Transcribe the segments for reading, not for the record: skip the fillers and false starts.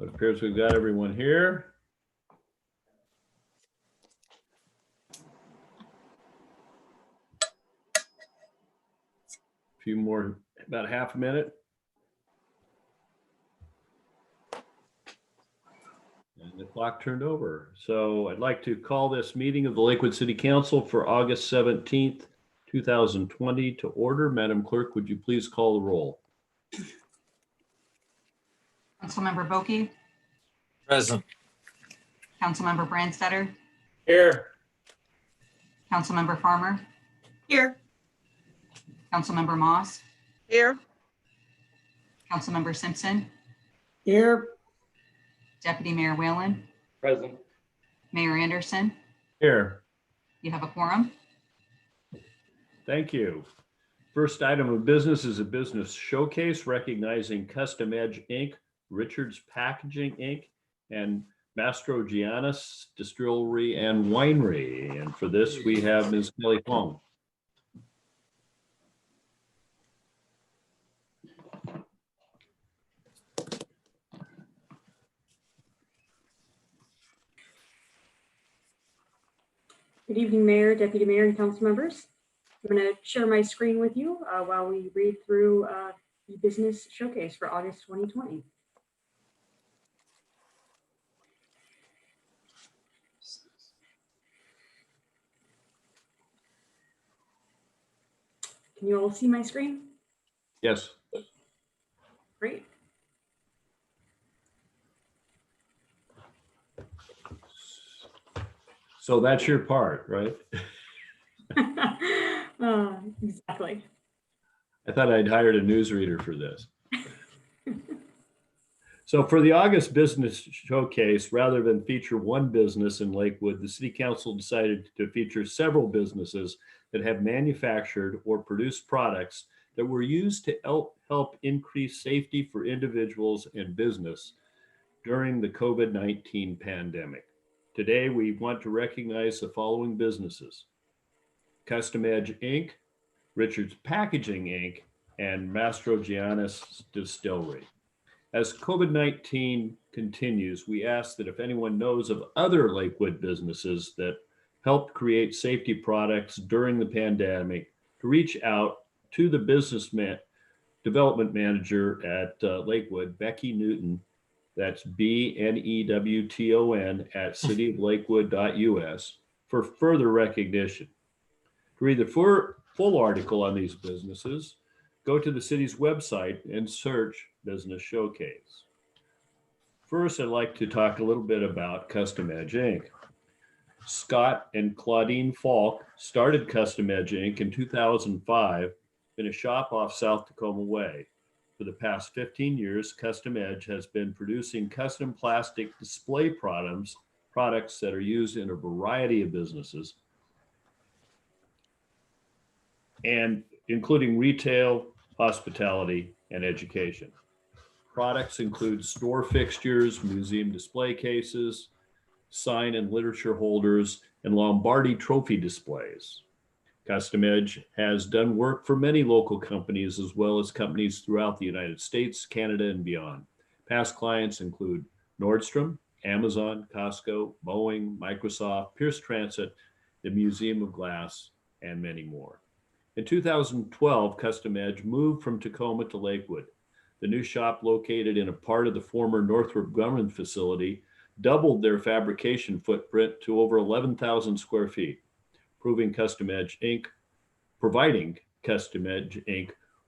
It appears we've got everyone here. A few more, about half a minute. And the clock turned over. So I'd like to call this meeting of the Lakewood City Council for August 17th, 2020 to order. Madam Clerk, would you please call the roll? Councilmember Boki, Present. Councilmember Brandstetter, Here. Councilmember Farmer, Here. Councilmember Moss, Here. Councilmember Simpson, Here. Deputy Mayor Whalen, Present. Mayor Anderson. Here. You have a quorum. Thank you. First item of business is a business showcase recognizing Custom Edge Inc., Richard's Packaging Inc., and Mastrogiannis Distillery and Winery. And for this, we have Ms. Kelly Fong. Good evening, Mayor, Deputy Mayor, and council members. I'm going to share my screen with you while we read through the business showcase for August 2020. Can you all see my screen? Yes. Great. So that's your part, right? Exactly. I thought I'd hired a newsreader for this. So for the August business showcase, rather than feature one business in Lakewood, the City Council decided to feature several businesses that have manufactured or produced products that were used to help increase safety for individuals and business during the COVID-19 pandemic. Today, we want to recognize the following businesses: Custom Edge Inc., Richard's Packaging Inc., and Mastrogiannis Distillery. As COVID-19 continues, we ask that if anyone knows of other Lakewood businesses that helped create safety products during the pandemic, to reach out to the business development manager at Lakewood, Becky Newton. That's BNEWTON at cityoflakewood.us for further recognition. To read the full article on these businesses, go to the city's website and search Business Showcase. First, I'd like to talk a little bit about Custom Edge Inc. Scott and Claudine Falk started Custom Edge Inc. in 2005 in a shop off South Tacoma Way. For the past 15 years, Custom Edge has been producing custom plastic display products that are used in a variety of businesses, and including retail, hospitality, and education. Products include store fixtures, museum display cases, sign and literature holders, and Lombardi trophy displays. Custom Edge has done work for many local companies as well as companies throughout the United States, Canada, and beyond. Past clients include Nordstrom, Amazon, Costco, Boeing, Microsoft, Pierce Transit, the Museum of Glass, and many more. In 2012, Custom Edge moved from Tacoma to Lakewood. The new shop, located in a part of the former Northrop Grumman facility, doubled their fabrication footprint to over 11,000 square feet, providing Custom Edge Inc.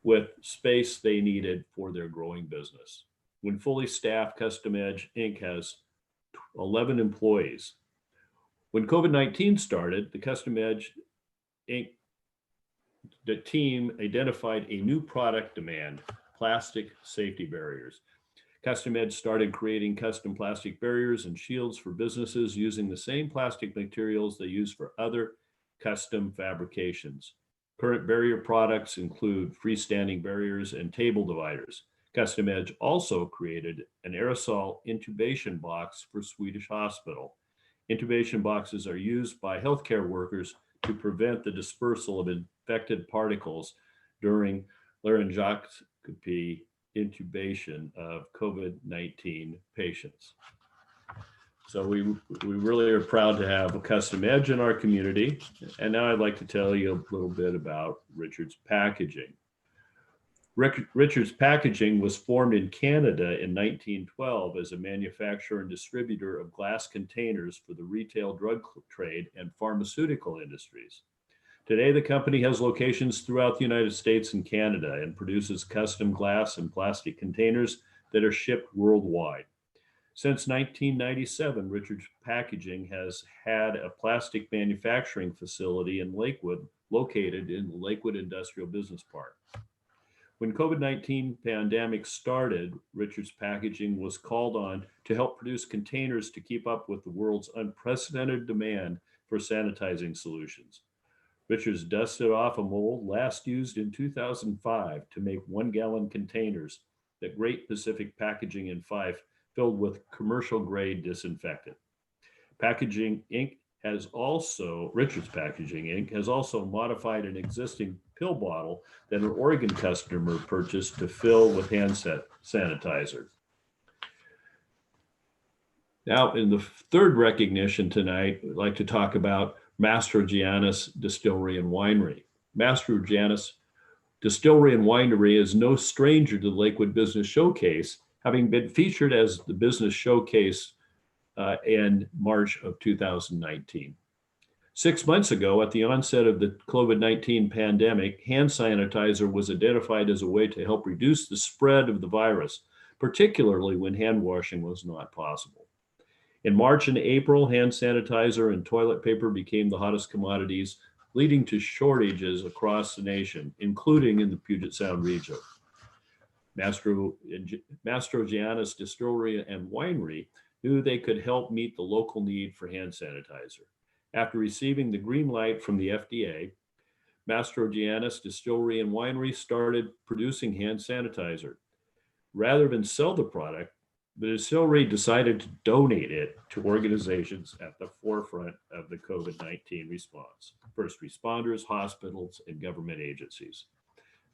with space they needed for their growing business. When fully staffed, Custom Edge Inc. has 11 employees. When COVID-19 started, the Custom Edge Inc. the team identified a new product demand: plastic safety barriers. Custom Edge started creating custom plastic barriers and shields for businesses using the same plastic materials they use for other custom fabrications. Current barrier products include freestanding barriers and table dividers. Custom Edge also created an aerosol intubation box for Swedish Hospital. Intubation boxes are used by healthcare workers to prevent the dispersal of infected particles during laryngoscopy intubation of COVID-19 patients. So we really are proud to have a custom edge in our community. And now I'd like to tell you a little bit about Richards Packaging. Richards Packaging was formed in Canada in 1912 as a manufacturer and distributor of glass containers for the retail drug trade and pharmaceutical industries. Today, the company has locations throughout the United States and Canada and produces custom glass and plastic containers that are shipped worldwide. Since 1997, Richards Packaging has had a plastic manufacturing facility in Lakewood, located in the Lakewood Industrial Business Park. When COVID-19 pandemic started, Richards Packaging was called on to help produce containers to keep up with the world's unprecedented demand for sanitizing solutions. Richards dusted off a mold last used in 2005 to make 1-gallon containers that Great Pacific Packaging in Fife filled with commercial grade disinfectant. Packaging Inc. Richards Packaging Inc. has also modified an existing pill bottle that an Oregon customer purchased to fill with hand sanitizer. Now, in the third recognition tonight, I'd like to talk about Mastrogiannis Distillery and Winery. Mastrogiannis Distillery and Winery is no stranger to the Lakewood Business Showcase, having been featured as the Business Showcase in March of 2019. 6 months ago, at the onset of the COVID-19 pandemic, hand sanitizer was identified as a way to help reduce the spread of the virus, particularly when hand washing was not possible. In March and April, hand sanitizer and toilet paper became the hottest commodities, leading to shortages across the nation, including in the Puget Sound region. Mastrogiannis Distillery and Winery knew they could help meet the local need for hand sanitizer. After receiving the green light from the FDA, Mastrogiannis Distillery and Winery started producing hand sanitizer. Rather than sell the product, the distillery decided to donate it to organizations at the forefront of the COVID-19 response: first responders, hospitals, and government agencies.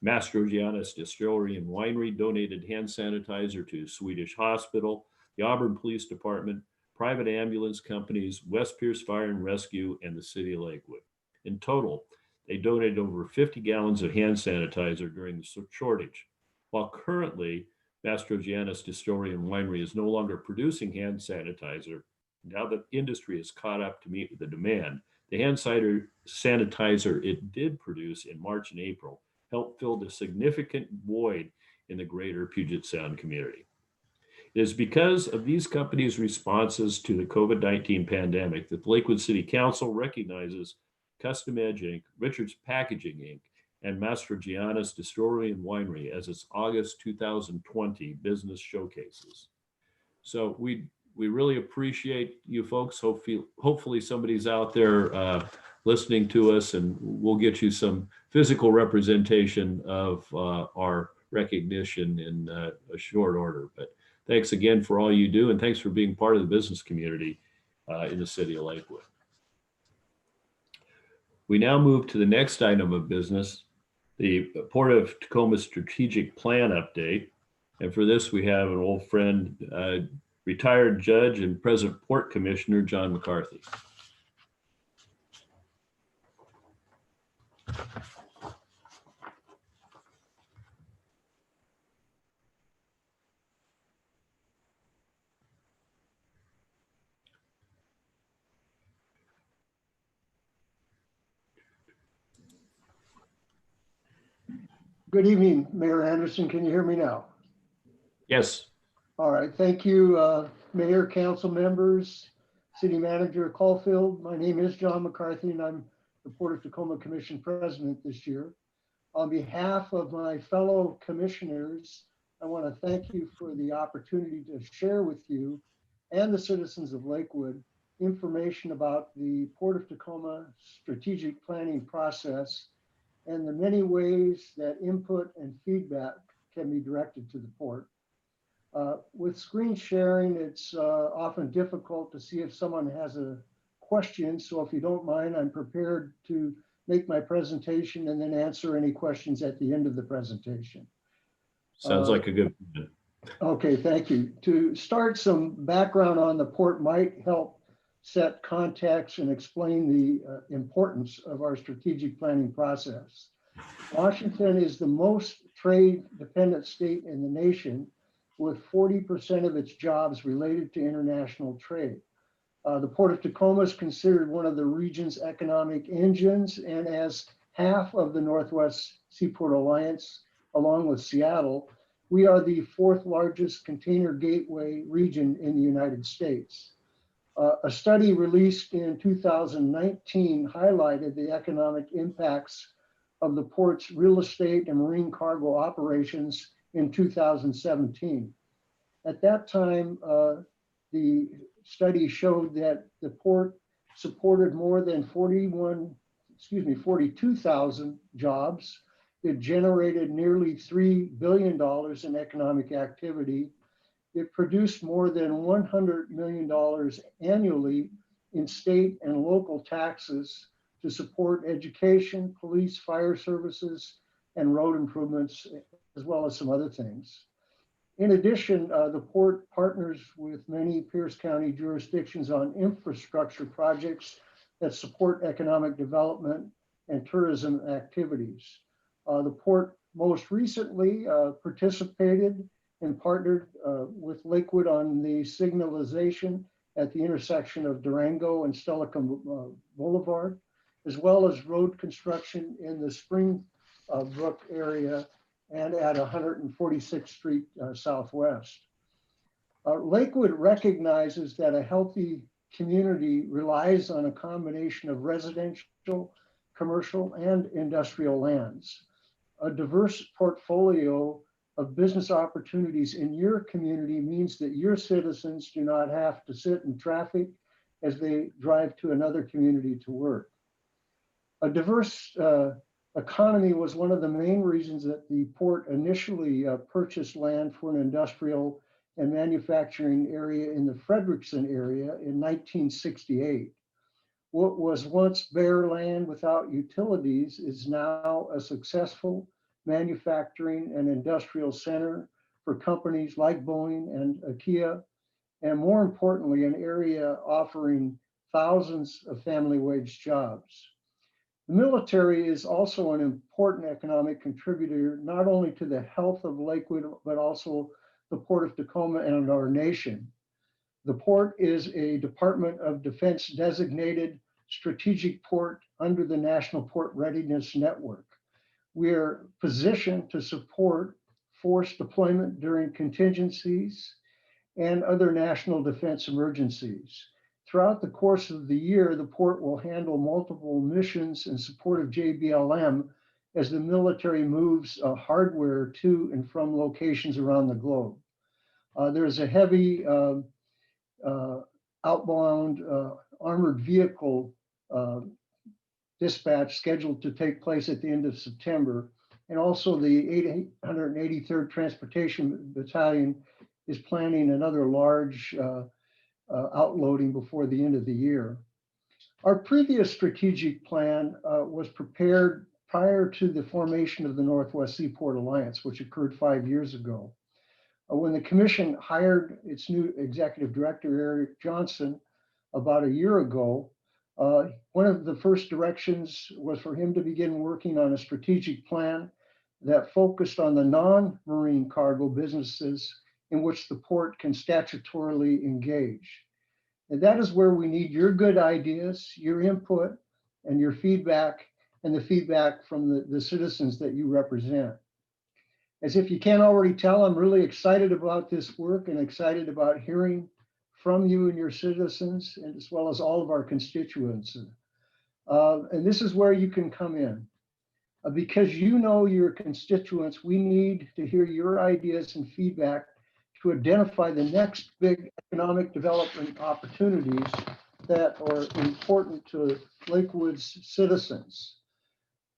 Mastrogiannis Distillery and Winery donated hand sanitizer to Swedish Hospital, the Auburn Police Department, private ambulance companies, West Pierce Fire and Rescue, and the City of Lakewood. In total, they donated over 50 gallons of hand sanitizer during the shortage. While currently, Mastrogiannis Distillery and Winery is no longer producing hand sanitizer, now that industry is caught up to meet with the demand, the hand sanitizer it did produce in March and April helped fill the significant void in the greater Puget Sound community. It is because of these companies' responses to the COVID-19 pandemic that the Lakewood City Council recognizes Custom Edge Inc., Richards Packaging Inc., and Mastrogiannis Distillery and Winery as its August 2020 business showcases. So we really appreciate you folks. Hopefully somebody's out there listening to us, and we'll get you some physical representation of our recognition in a short order. But thanks again for all you do, and thanks for being part of the business community in the city of Lakewood. We now move to the next item of business, the Port of Tacoma Strategic Plan update. And for this, we have an old friend, retired judge and present Port Commissioner, John McCarthy. Good evening, Mayor Anderson. Can you hear me now? Yes. All right. Thank you, Mayor, council members, City Manager Caulfield. My name is John McCarthy, and I'm the Port of Tacoma Commission President this year. On behalf of my fellow commissioners, I want to thank you for the opportunity to share with you and the citizens of Lakewood information about the Port of Tacoma strategic planning process and the many ways that input and feedback can be directed to the port. With screen sharing, it's often difficult to see if someone has a question. So if you don't mind, I'm prepared to make my presentation and then answer any questions at the end of the presentation. Sounds like a good plan. Okay, thank you. To start, some background on the port might help set context and explain the importance of our strategic planning process. Washington is the most trade-dependent state in the nation, with 40% of its jobs related to international trade. The Port of Tacoma is considered one of the region's economic engines, and as half of the Northwest Seaport Alliance, along with Seattle, we are the fourth largest container gateway region in the United States. A study released in 2019 highlighted the economic impacts of the port's real estate and marine cargo operations in 2017. At that time, the study showed that the port supported more than 42,000 jobs. It generated nearly $3 billion in economic activity. It produced more than $100 million annually in state and local taxes to support education, police, fire services, and road improvements, as well as some other things. In addition, the port partners with many Pierce County jurisdictions on infrastructure projects that support economic development and tourism activities. The port most recently participated and partnered with Lakewood on the signalization at the intersection of Durango and Stelicum Boulevard, as well as road construction in the Springbrook area and at 146th Street Southwest. Lakewood recognizes that a healthy community relies on a combination of residential, commercial, and industrial lands. A diverse portfolio of business opportunities in your community means that your citizens do not have to sit in traffic as they drive to another community to work. A diverse economy was one of the main reasons that the port initially purchased land for an industrial and manufacturing area in the Frederickson area in 1968. What was once bare land without utilities is now a successful manufacturing and industrial center for companies like Boeing and IKEA, and more importantly, an area offering thousands of family wage jobs. The military is also an important economic contributor, not only to the health of Lakewood, but also the Port of Tacoma and our nation. The port is a Department of Defense designated strategic port under the National Port Readiness Network. We are positioned to support force deployment during contingencies and other national defense emergencies. Throughout the course of the year, the port will handle multiple missions in support of JBLM as the military moves hardware to and from locations around the globe. There's a heavy outbound armored vehicle dispatch scheduled to take place at the end of September. And also the 883rd Transportation Battalion is planning another large outloading before the end of the year. Our previous strategic plan was prepared prior to the formation of the Northwest Seaport Alliance, which occurred 5 years ago. When the commission hired its new executive director, Eric Johnson, about a year ago, one of the first directions was for him to begin working on a strategic plan that focused on the non-marine cargo businesses in which the port can statutorily engage. And that is where we need your good ideas, your input, and your feedback, and the feedback from the citizens that you represent. As if you can't already tell, I'm really excited about this work and excited about hearing from you and your citizens, and as well as all of our constituents. And this is where you can come in. Because you know your constituents, we need to hear your ideas and feedback to identify the next big economic development opportunities that are important to Lakewood's citizens.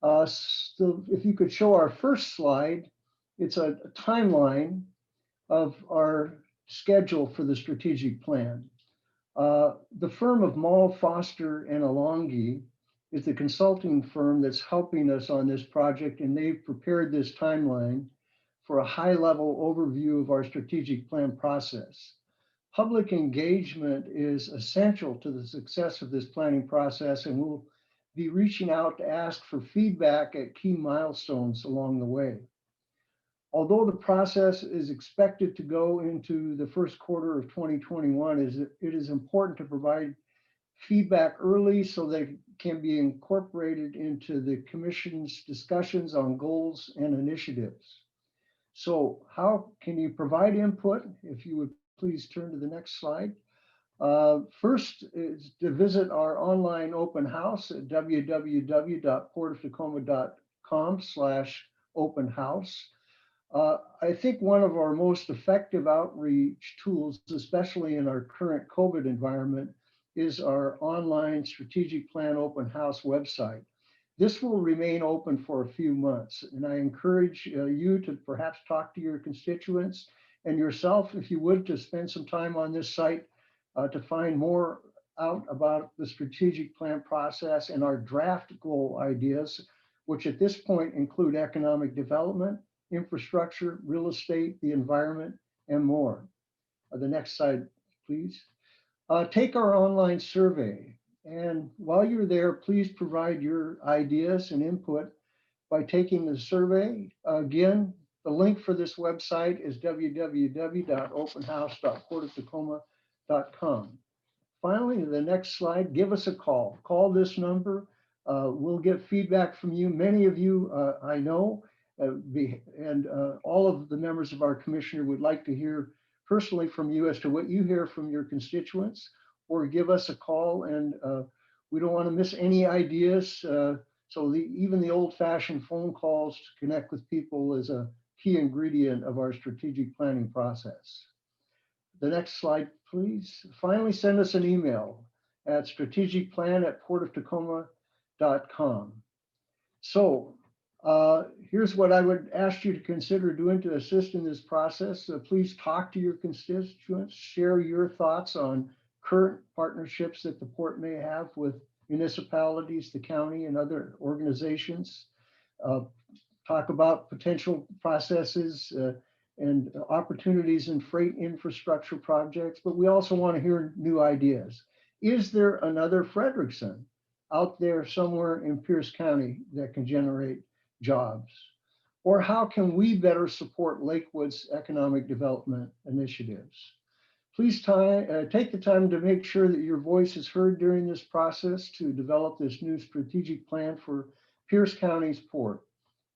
So if you could show our first slide, it's a timeline of our schedule for the strategic plan. The firm of Mall, Foster, and Alongi is the consulting firm that's helping us on this project, and they've prepared this timeline for a high-level overview of our strategic plan process. Public engagement is essential to the success of this planning process, and we'll be reaching out to ask for feedback at key milestones along the way. Although the process is expected to go into the first quarter of 2021, it is important to provide feedback early so that it can be incorporated into the Commission's discussions on goals and initiatives. So how can you provide input? If you would please turn to the next slide. First is to visit our online open house at www.portoftacoma.com/open house. I think one of our most effective outreach tools, especially in our current COVID environment, is our online strategic plan open house website. This will remain open for a few months, and I encourage you to perhaps talk to your constituents and yourself, if you would, to spend some time on this site to find more out about the strategic plan process and our draft goal ideas, which at this point include economic development, infrastructure, real estate, the environment, and more. The next slide, please. Take our online survey. And while you're there, please provide your ideas and input by taking the survey. Again, the link for this website is www.openhouse.portoftacoma.com. Finally, the next slide, give us a call. Call this number. We'll get feedback from you. Many of you I know, and all of the members of our commissioner would like to hear personally from you as to what you hear from your constituents, or give us a call, and we don't want to miss any ideas. So even the old-fashioned phone calls to connect with people is a key ingredient of our strategic planning process. The next slide, please. Finally, send us an email at strategicplan@portoftacoma.com. So here's what I would ask you to consider doing to assist in this process. Please talk to your constituents, share your thoughts on current partnerships that the port may have with municipalities, the county, and other organizations. Talk about potential processes and opportunities in freight infrastructure projects, but we also want to hear new ideas. Is there another Frederickson out there somewhere in Pierce County that can generate jobs? Or how can we better support Lakewood's economic development initiatives? Please take the time to make sure that your voice is heard during this process to develop this new strategic plan for Pierce County's port.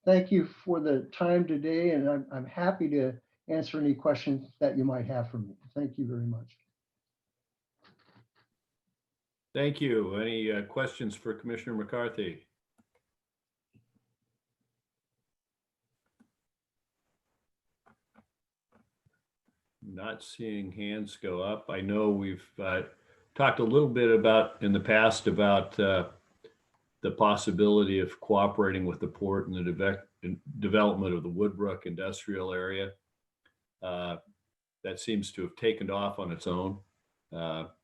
Thank you for the time today, and I'm happy to answer any questions that you might have for me. Thank you very much. Thank you. Any questions for Commissioner McCarthy? Not seeing hands go up. I know we've talked a little bit about in the past about the possibility of cooperating with the port and the development of the Woodbrook industrial area. That seems to have taken off on its own. But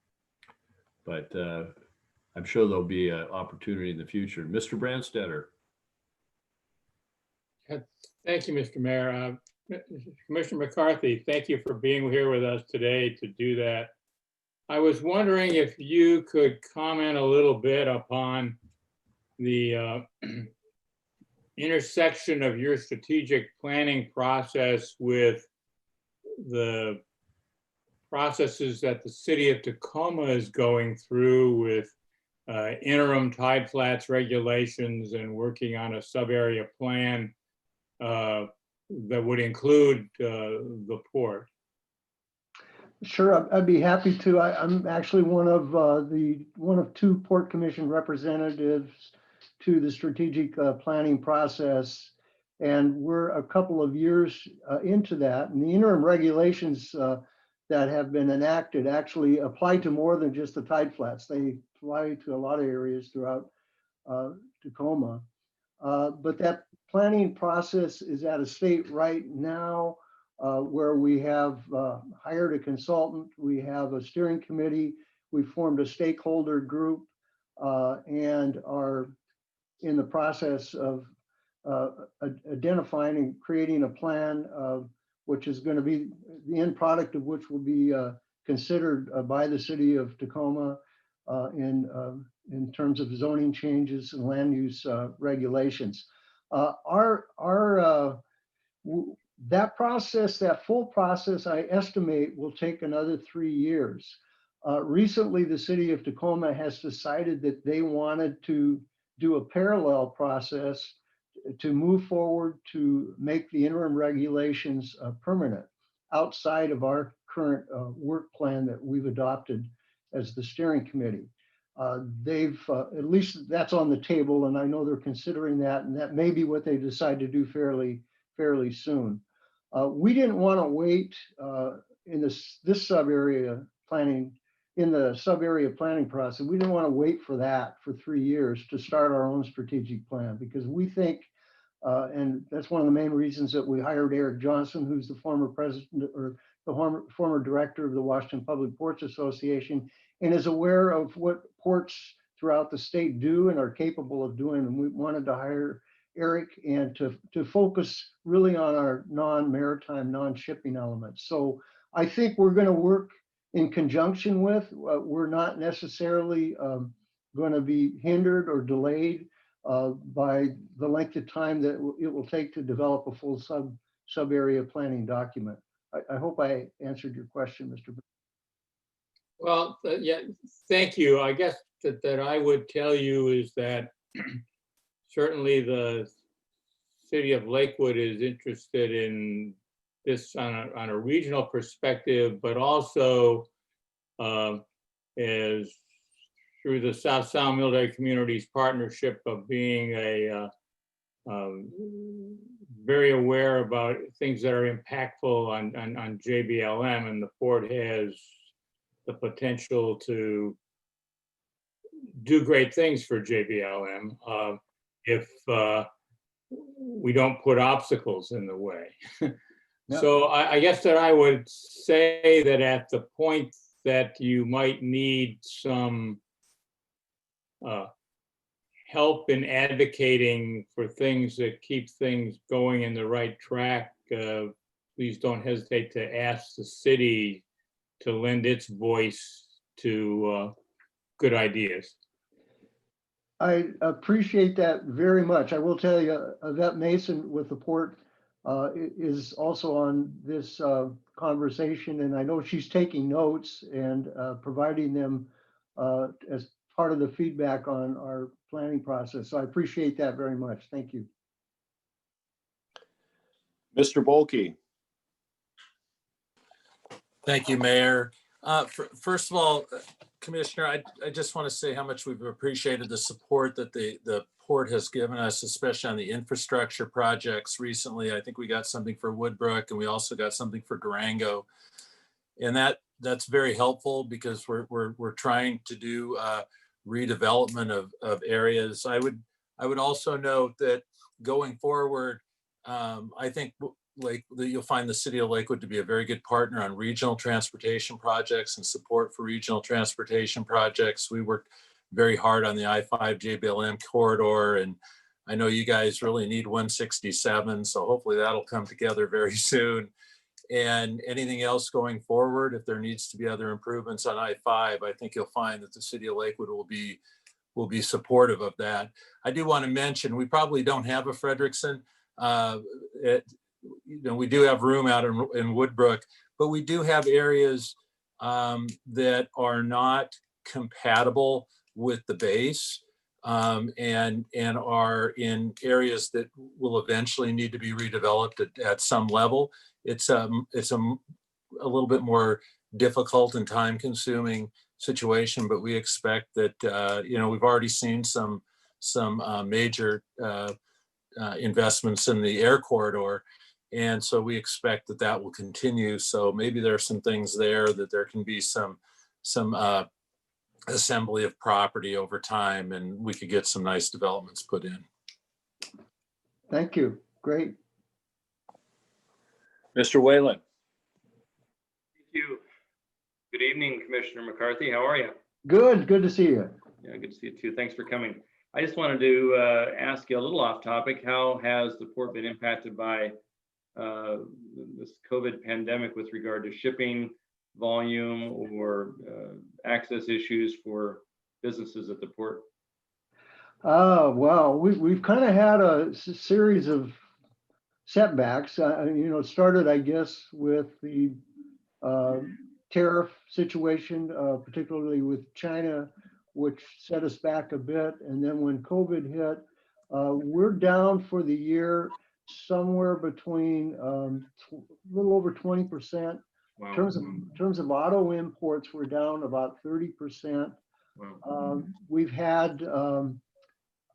I'm sure there'll be an opportunity in the future. Mr. Brandstetter. Thank you, Mr. Mayor. Commissioner McCarthy, thank you for being here with us today to do that. I was wondering if you could comment a little bit upon the intersection of your strategic planning process with the processes that the city of Tacoma is going through with interim tide flats regulations and working on a sub-area plan that would include the port. Sure, I'd be happy to. I'm actually one of two Port Commission representatives to the strategic planning process, and we're a couple of years into that. And the interim regulations that have been enacted actually apply to more than just the tide flats. They apply to a lot of areas throughout Tacoma. But that planning process is at a state right now where we have hired a consultant, we have a steering committee, we formed a stakeholder group, and are in the process of identifying and creating a plan which is going to be the end product of which will be considered by the city of Tacoma in terms of zoning changes and land use regulations. That process, that full process, I estimate will take another 3 years. Recently, the city of Tacoma has decided that they wanted to do a parallel process to move forward to make the interim regulations permanent outside of our current work plan that we've adopted as the steering committee. They've, at least that's on the table, and I know they're considering that, and that may be what they decide to do fairly soon. We didn't want to wait in this sub-area planning, in the sub-area planning process. We didn't want to wait for that for 3 years to start our own strategic plan, because we think, and that's one of the main reasons that we hired Eric Johnson, who's the former president or the former director of the Washington Public Ports Association, and is aware of what ports throughout the state do and are capable of doing. And we wanted to hire Eric and to focus really on our non-maritime, non-shipping elements. So I think we're going to work in conjunction with, we're not necessarily going to be hindered or delayed by the length of time that it will take to develop a full sub-area planning document. I hope I answered your question, Mr. Well, yeah, thank you. I guess that I would tell you is that certainly the city of Lakewood is interested in this on a regional perspective, but also is through the South Sound Military Communities Partnership of being very aware about things that are impactful on JBLM, and the port has the potential to do great things for JBLM if we don't put obstacles in the way. Yep. So I guess that I would say that at the point that you might need some help in advocating for things that keep things going in the right track, please don't hesitate to ask the city to lend its voice to good ideas. I appreciate that very much. I will tell you, Yvette Mason with the port is also on this conversation, and I know she's taking notes and providing them as part of the feedback on our planning process. So I appreciate that very much. Thank you. Mr. Bolke. Thank you, Mayor. First of all, Commissioner, I just want to say how much we've appreciated the support that the port has given us, especially on the infrastructure projects recently. I think we got something for Woodbrook, and we also got something for Durango. And that's very helpful because we're trying to do redevelopment of areas. I would also note that going forward, I think you'll find the city of Lakewood to be a very good partner on regional transportation projects and support for regional transportation projects. We work very hard on the I-5 JBLM corridor, and I know you guys really need 167, so hopefully that'll come together very soon. And anything else going forward, if there needs to be other improvements on I-5, I think you'll find that the city of Lakewood will be supportive of that. I do want to mention, we probably don't have a Frederickson. We do have room out in Woodbrook, but we do have areas that are not compatible with the base and are in areas that will eventually need to be redeveloped at some level. It's a little bit more difficult and time-consuming situation, but we expect that we've already seen some major investments in the air corridor. And so we expect that will continue. So maybe there are some things there that there can be some assembly of property over time, and we could get some nice developments put in. Thank you. Great. Mr. Whalen. Thank you. Good evening, Commissioner McCarthy. How are you? Good to see you. Yeah, good to see you too. Thanks for coming. I just wanted to ask you a little off topic. How has the port been impacted by this COVID pandemic with regard to shipping volume or access issues for businesses at the port? Well, we've kind of had a series of setbacks. It started, I guess, with the tariff situation, particularly with China, which set us back a bit. And then when COVID hit, we're down for the year somewhere between a little over 20%. Wow. In terms of auto imports, we're down about 30%. Wow. We've had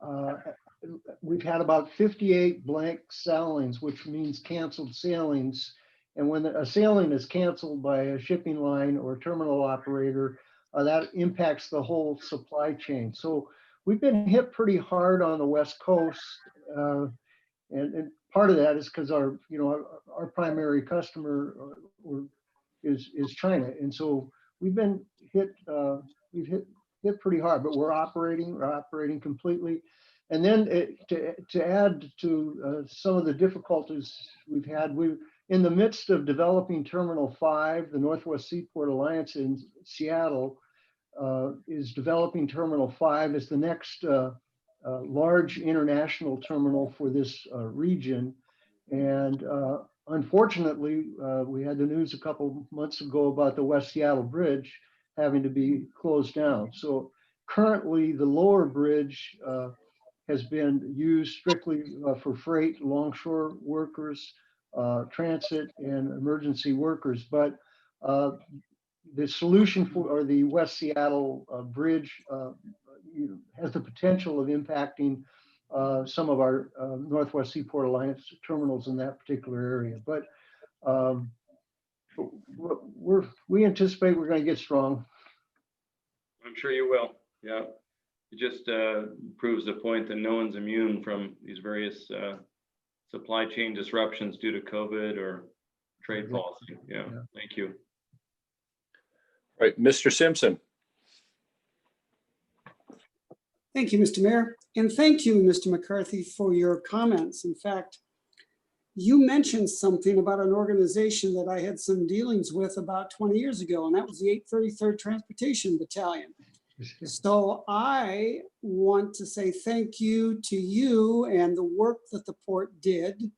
about 58 blank sailings, which means canceled sailings. And when a sailing is canceled by a shipping line or terminal operator, that impacts the whole supply chain. So we've been hit pretty hard on the West Coast. And part of that is because our primary customer is China. And so we've been hit pretty hard, but we're operating completely. And then to add to some of the difficulties we've had, we're in the midst of developing Terminal 5. The Northwest Seaport Alliance in Seattle is developing Terminal 5 as the next large international terminal for this region. And unfortunately, we had the news a couple months ago about the West Seattle Bridge having to be closed down. So currently, the lower bridge has been used strictly for freight, longshore workers, transit, and emergency workers. But the solution for the West Seattle Bridge has the potential of impacting some of our Northwest Seaport Alliance terminals in that particular area. But we anticipate we're going to get strong. I'm sure you will. Yeah. It just proves the point that no one's immune from these various supply chain disruptions due to COVID or trade policy. Yeah. Thank you. All right, Mr. Simpson. Thank you, Mr. Mayor. And thank you, Mr. McCarthy, for your comments. In fact, you mentioned something about an organization that I had some dealings with about 20 years ago, and that was the 833rd Transportation Battalion. So I want to say thank you to you and the work that the port did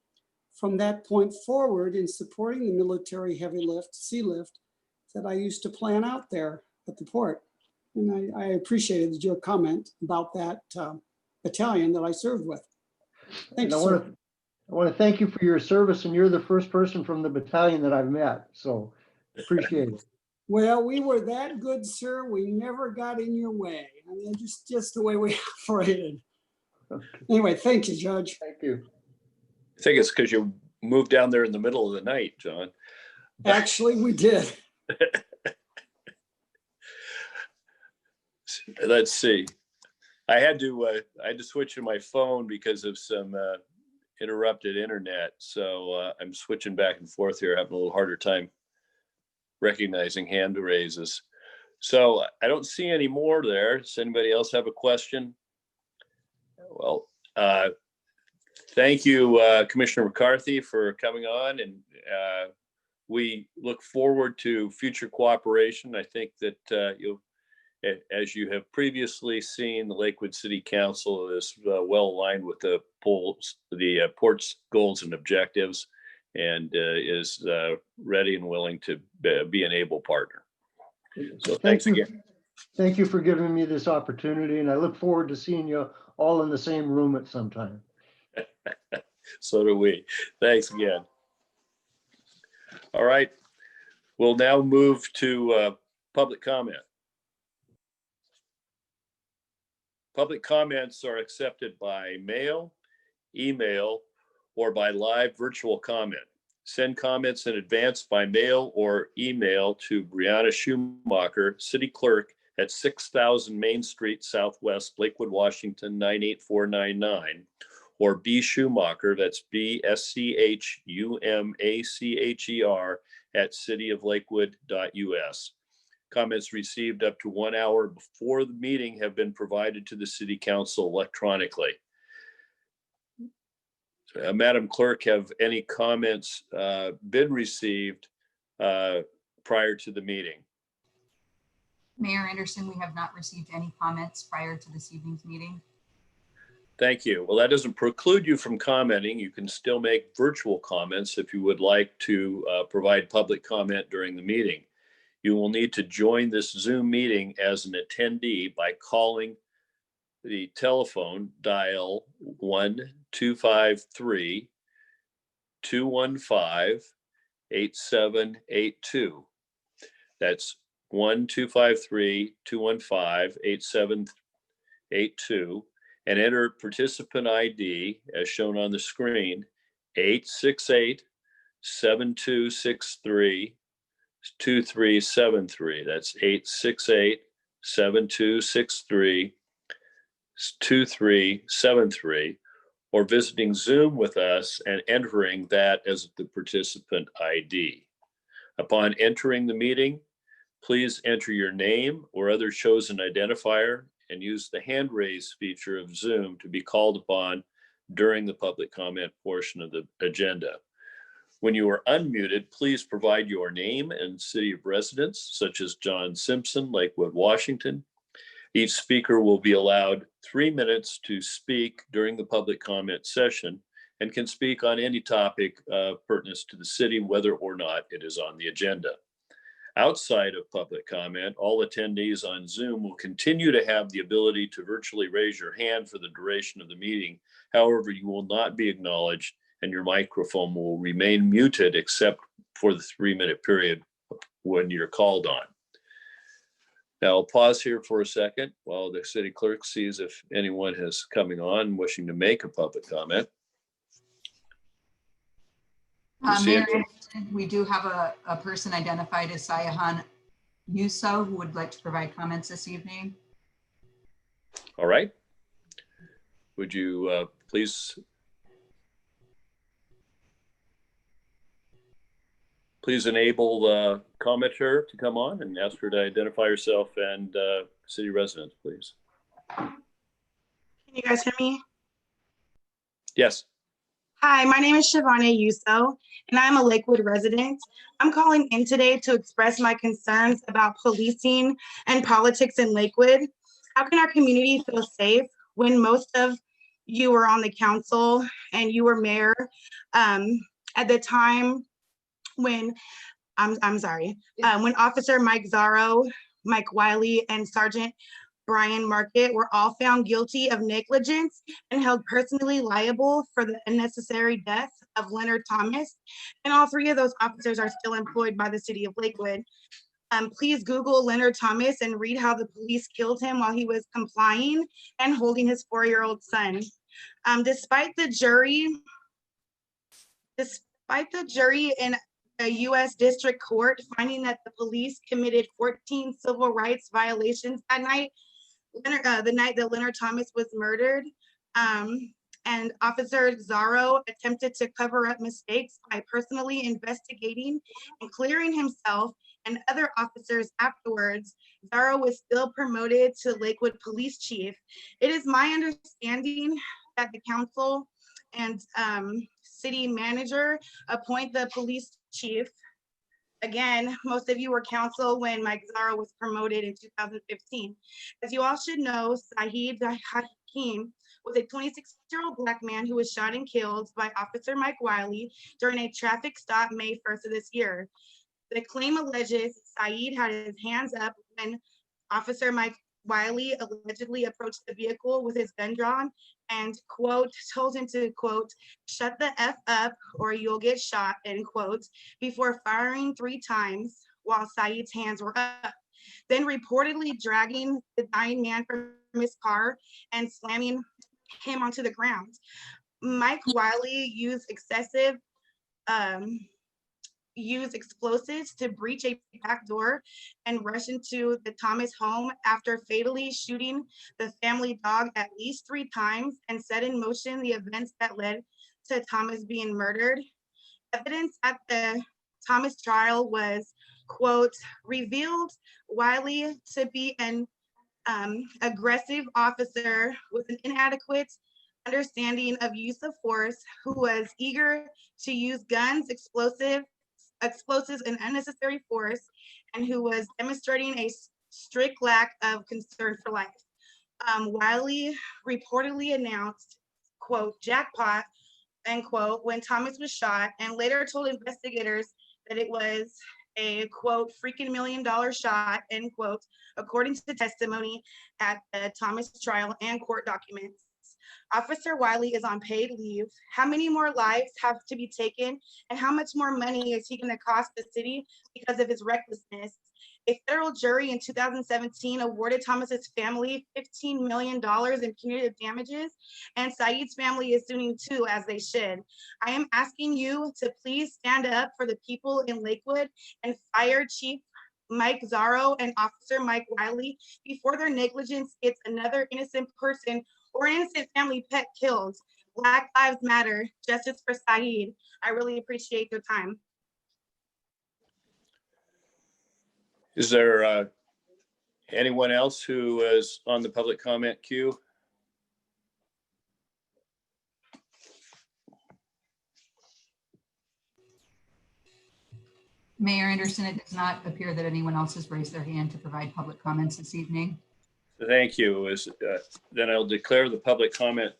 from that point forward in supporting the military heavy lift, sea lift, that I used to plan out there at the port. And I appreciated your comment about that battalion that I served with. Thank you, sir. I want to thank you for your service, and you're the first person from the battalion that I've met, so appreciate it. Well, we were that good, sir. We never got in your way. I mean, just the way we operated. Anyway, thank you, Judge. Thank you. I think it's because you moved down there in the middle of the night, John. Actually, we did. Let's see. I had to switch to my phone because of some interrupted internet. So I'm switching back and forth here, having a little harder time recognizing hand raises. So I don't see any more there. Does anybody else have a question? Well, thank you, Commissioner McCarthy, for coming on, and we look forward to future cooperation. I think that as you have previously seen, the Lakewood City Council is well aligned with the port's goals and objectives, and is ready and willing to be an able partner. So thanks again. Thank you for giving me this opportunity, and I look forward to seeing you all in the same room at some time. So do we. Thanks again. All right, we'll now move to public comment. Public comments are accepted by mail, email, or by live virtual comment. Send comments in advance by mail or email to Brianna Schumacher, City Clerk at 6000 Main Street Southwest, Lakewood, Washington, 98499, or B Schumacher, that's BSCHUMACHER at cityoflakewood.us. Comments received up to 1 hour before the meeting have been provided to the City Council electronically. Madam Clerk, have any comments been received prior to the meeting? Mayor Anderson, we have not received any comments prior to this evening's meeting. Thank you. Well, that doesn't preclude you from commenting. You can still make virtual comments if you would like to provide public comment during the meeting. You will need to join this Zoom meeting as an attendee by calling the telephone dial 1-253-215-8782. That's 1-253-215-8782, and enter participant ID as shown on the screen, 868-7263-2373. That's 868-7263-2373, or visiting Zoom with us and entering that as the participant ID. Upon entering the meeting, please enter your name or other chosen identifier and use the hand raise feature of Zoom to be called upon during the public comment portion of the agenda. When you are unmuted, please provide your name and city of residence, such as John Simpson, Lakewood, Washington. Each speaker will be allowed 3 minutes to speak during the public comment session and can speak on any topic pertinent to the city, whether or not it is on the agenda. Outside of public comment, all attendees on Zoom will continue to have the ability to virtually raise your hand for the duration of the meeting. However, you will not be acknowledged and your microphone will remain muted except for the 3-minute period when you're called on. Now I'll pause here for a second while the city clerk sees if anyone is coming on wishing to make a public comment. Mayor Anderson, we do have a person identified as Sayahan Yuso who would like to provide comments this evening. All right. Would you please enable the commenter to come on and ask her to identify herself and city residents, please. Can you guys hear me? Yes. Hi, my name is Shivani Yuso, and I'm a Lakewood resident. I'm calling in today to express my concerns about policing and politics in Lakewood. How can our community feel safe when most of you were on the council and you were mayor at the time when, when Officer Mike Zarro, Mike Wiley, and Sergeant Brian Market were all found guilty of negligence and held personally liable for the unnecessary death of Leonard Thomas. And all 3 of those officers are still employed by the city of Lakewood. Please Google Leonard Thomas and read how the police killed him while he was complying and holding his 4-year-old son. Despite the jury in a U.S. District Court finding that the police committed 14 civil rights violations that night, the night that Leonard Thomas was murdered, and Officer Zarro attempted to cover up mistakes by personally investigating and clearing himself and other officers afterwards. Zarro was still promoted to Lakewood Police Chief. It is my understanding that the council and city manager appoint the police chief. Again, most of you were council when Mike Zarro was promoted in 2015. As you all should know, Saeed Hakeem was a 26-year-old Black man who was shot and killed by Officer Mike Wiley during a traffic stop May 1st of this year. The claim alleges Saeed had his hands up when Officer Mike Wiley allegedly approached the vehicle with his gun drawn and, quote, told him to, quote, shut the F up or you'll get shot, end quote, before firing 3 times while Saeed's hands were up, then reportedly dragging the dying man from his car and slamming him onto the ground. Mike Wiley used explosives to breach a back door and rush into the Thomas home after fatally shooting the family dog at least 3 times and set in motion the events that led to Thomas being murdered. Evidence at the Thomas trial was quote, revealed Wiley to be an aggressive officer with an inadequate understanding of use of force, who was eager to use guns, explosives, and unnecessary force, and who was demonstrating a strict lack of concern for life. Wiley reportedly announced, quote, jackpot, end quote, when Thomas was shot, and later told investigators that it was a, quote, freaking $1 million shot, end quote, according to testimony at the Thomas trial and court documents. Officer Wiley is on paid leave. How many more lives have to be taken? And how much more money is he going to cost the city because of his recklessness? A federal jury in 2017 awarded Thomas's family $15 million in punitive damages, and Saeed's family is suing too, as they should. I am asking you to please stand up for the people in Lakewood and fire Chief Mike Zarro and Officer Mike Wiley before their negligence gets another innocent person or innocent family pet killed. Black Lives Matter, justice for Saeed. I really appreciate your time. Is there anyone else who is on the public comment queue? Mayor Anderson, it does not appear that anyone else has raised their hand to provide public comments this evening. Thank you. Then I'll declare the public comment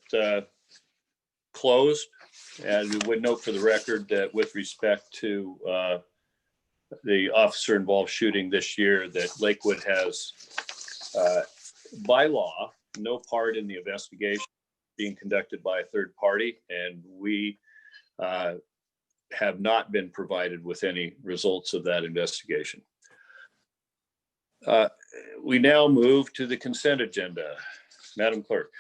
closed. And we would note for the record that with respect to the officer involved shooting this year, that Lakewood has by law no part in the investigation being conducted by a third party, and we have not been provided with any results of that investigation. We now move to the consent agenda. Madam Clerk.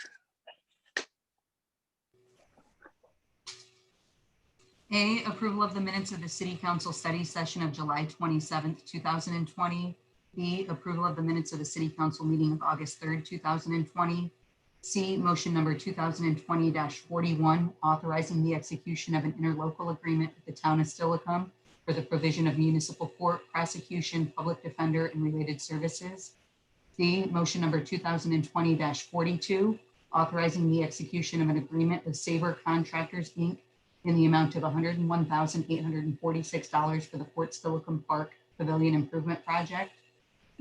A, approval of the minutes of the City Council study session of July 27th, 2020. B, approval of the minutes of the City Council meeting of August 3rd, 2020. C, motion number 2020-41, authorizing the execution of an interlocal agreement with the town of Steilacoom for the provision of municipal court, prosecution, public defender, and related services. D, motion number 2020-42, authorizing the execution of an agreement with Sabre Contractors, Inc. in the amount of $101,846 for the Fort Steilacoom Park Pavilion Improvement Project.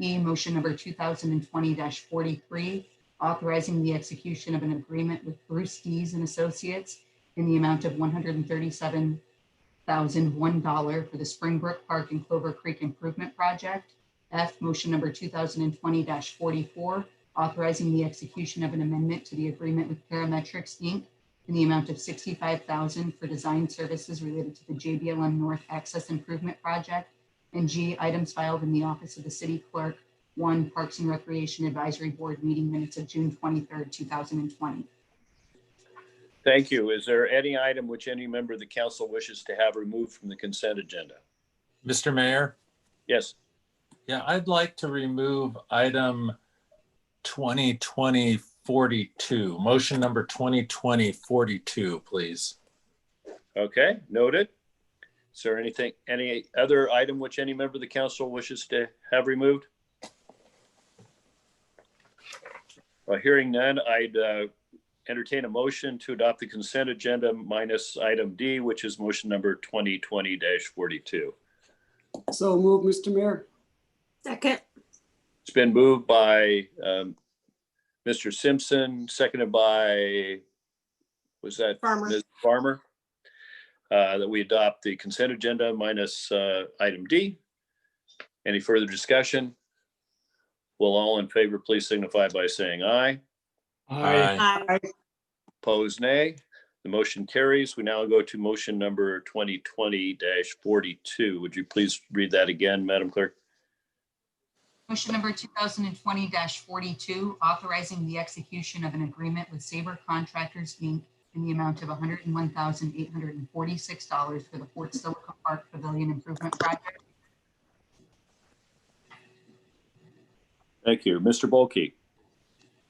E, motion number 2020-43, authorizing the execution of an agreement with Bruce Dees and Associates in the amount of $137,001 for the Springbrook Park and Clover Creek Improvement Project. F, motion number 2020-44, authorizing the execution of an amendment to the agreement with Parametrics, Inc. in the amount of $65,000 for design services related to the JBLM North Access Improvement Project. And G, items filed in the office of the City Clerk. 1, Parks and Recreation Advisory Board meeting minutes of June 23rd, 2020. Thank you. Is there any item which any member of the council wishes to have removed from the consent agenda? Mr. Mayor? Yes. Yeah, I'd like to remove item 2020-42, motion number 2020-42, please. Okay, noted. Is there any other item which any member of the council wishes to have removed? Well, hearing none, I'd entertain a motion to adopt the consent agenda minus item D, which is motion number 2020-42. So move, Mr. Mayor. Second. It's been moved by Mr. Simpson, seconded by, was that Farmer. Ms. Farmer? That we adopt the consent agenda minus item D. Any further discussion? Will all in favor please signify by saying aye. Aye. Opposed, nay. The motion carries. We now go to motion number 2020-42. Would you please read that again, Madam Clerk? Motion number 2020-42, authorizing the execution of an agreement with Sabre Contractors, Inc. in the amount of $101,846 for the Fort Steilacoom Park Pavilion Improvement Project. Thank you. Mr. Bulkey.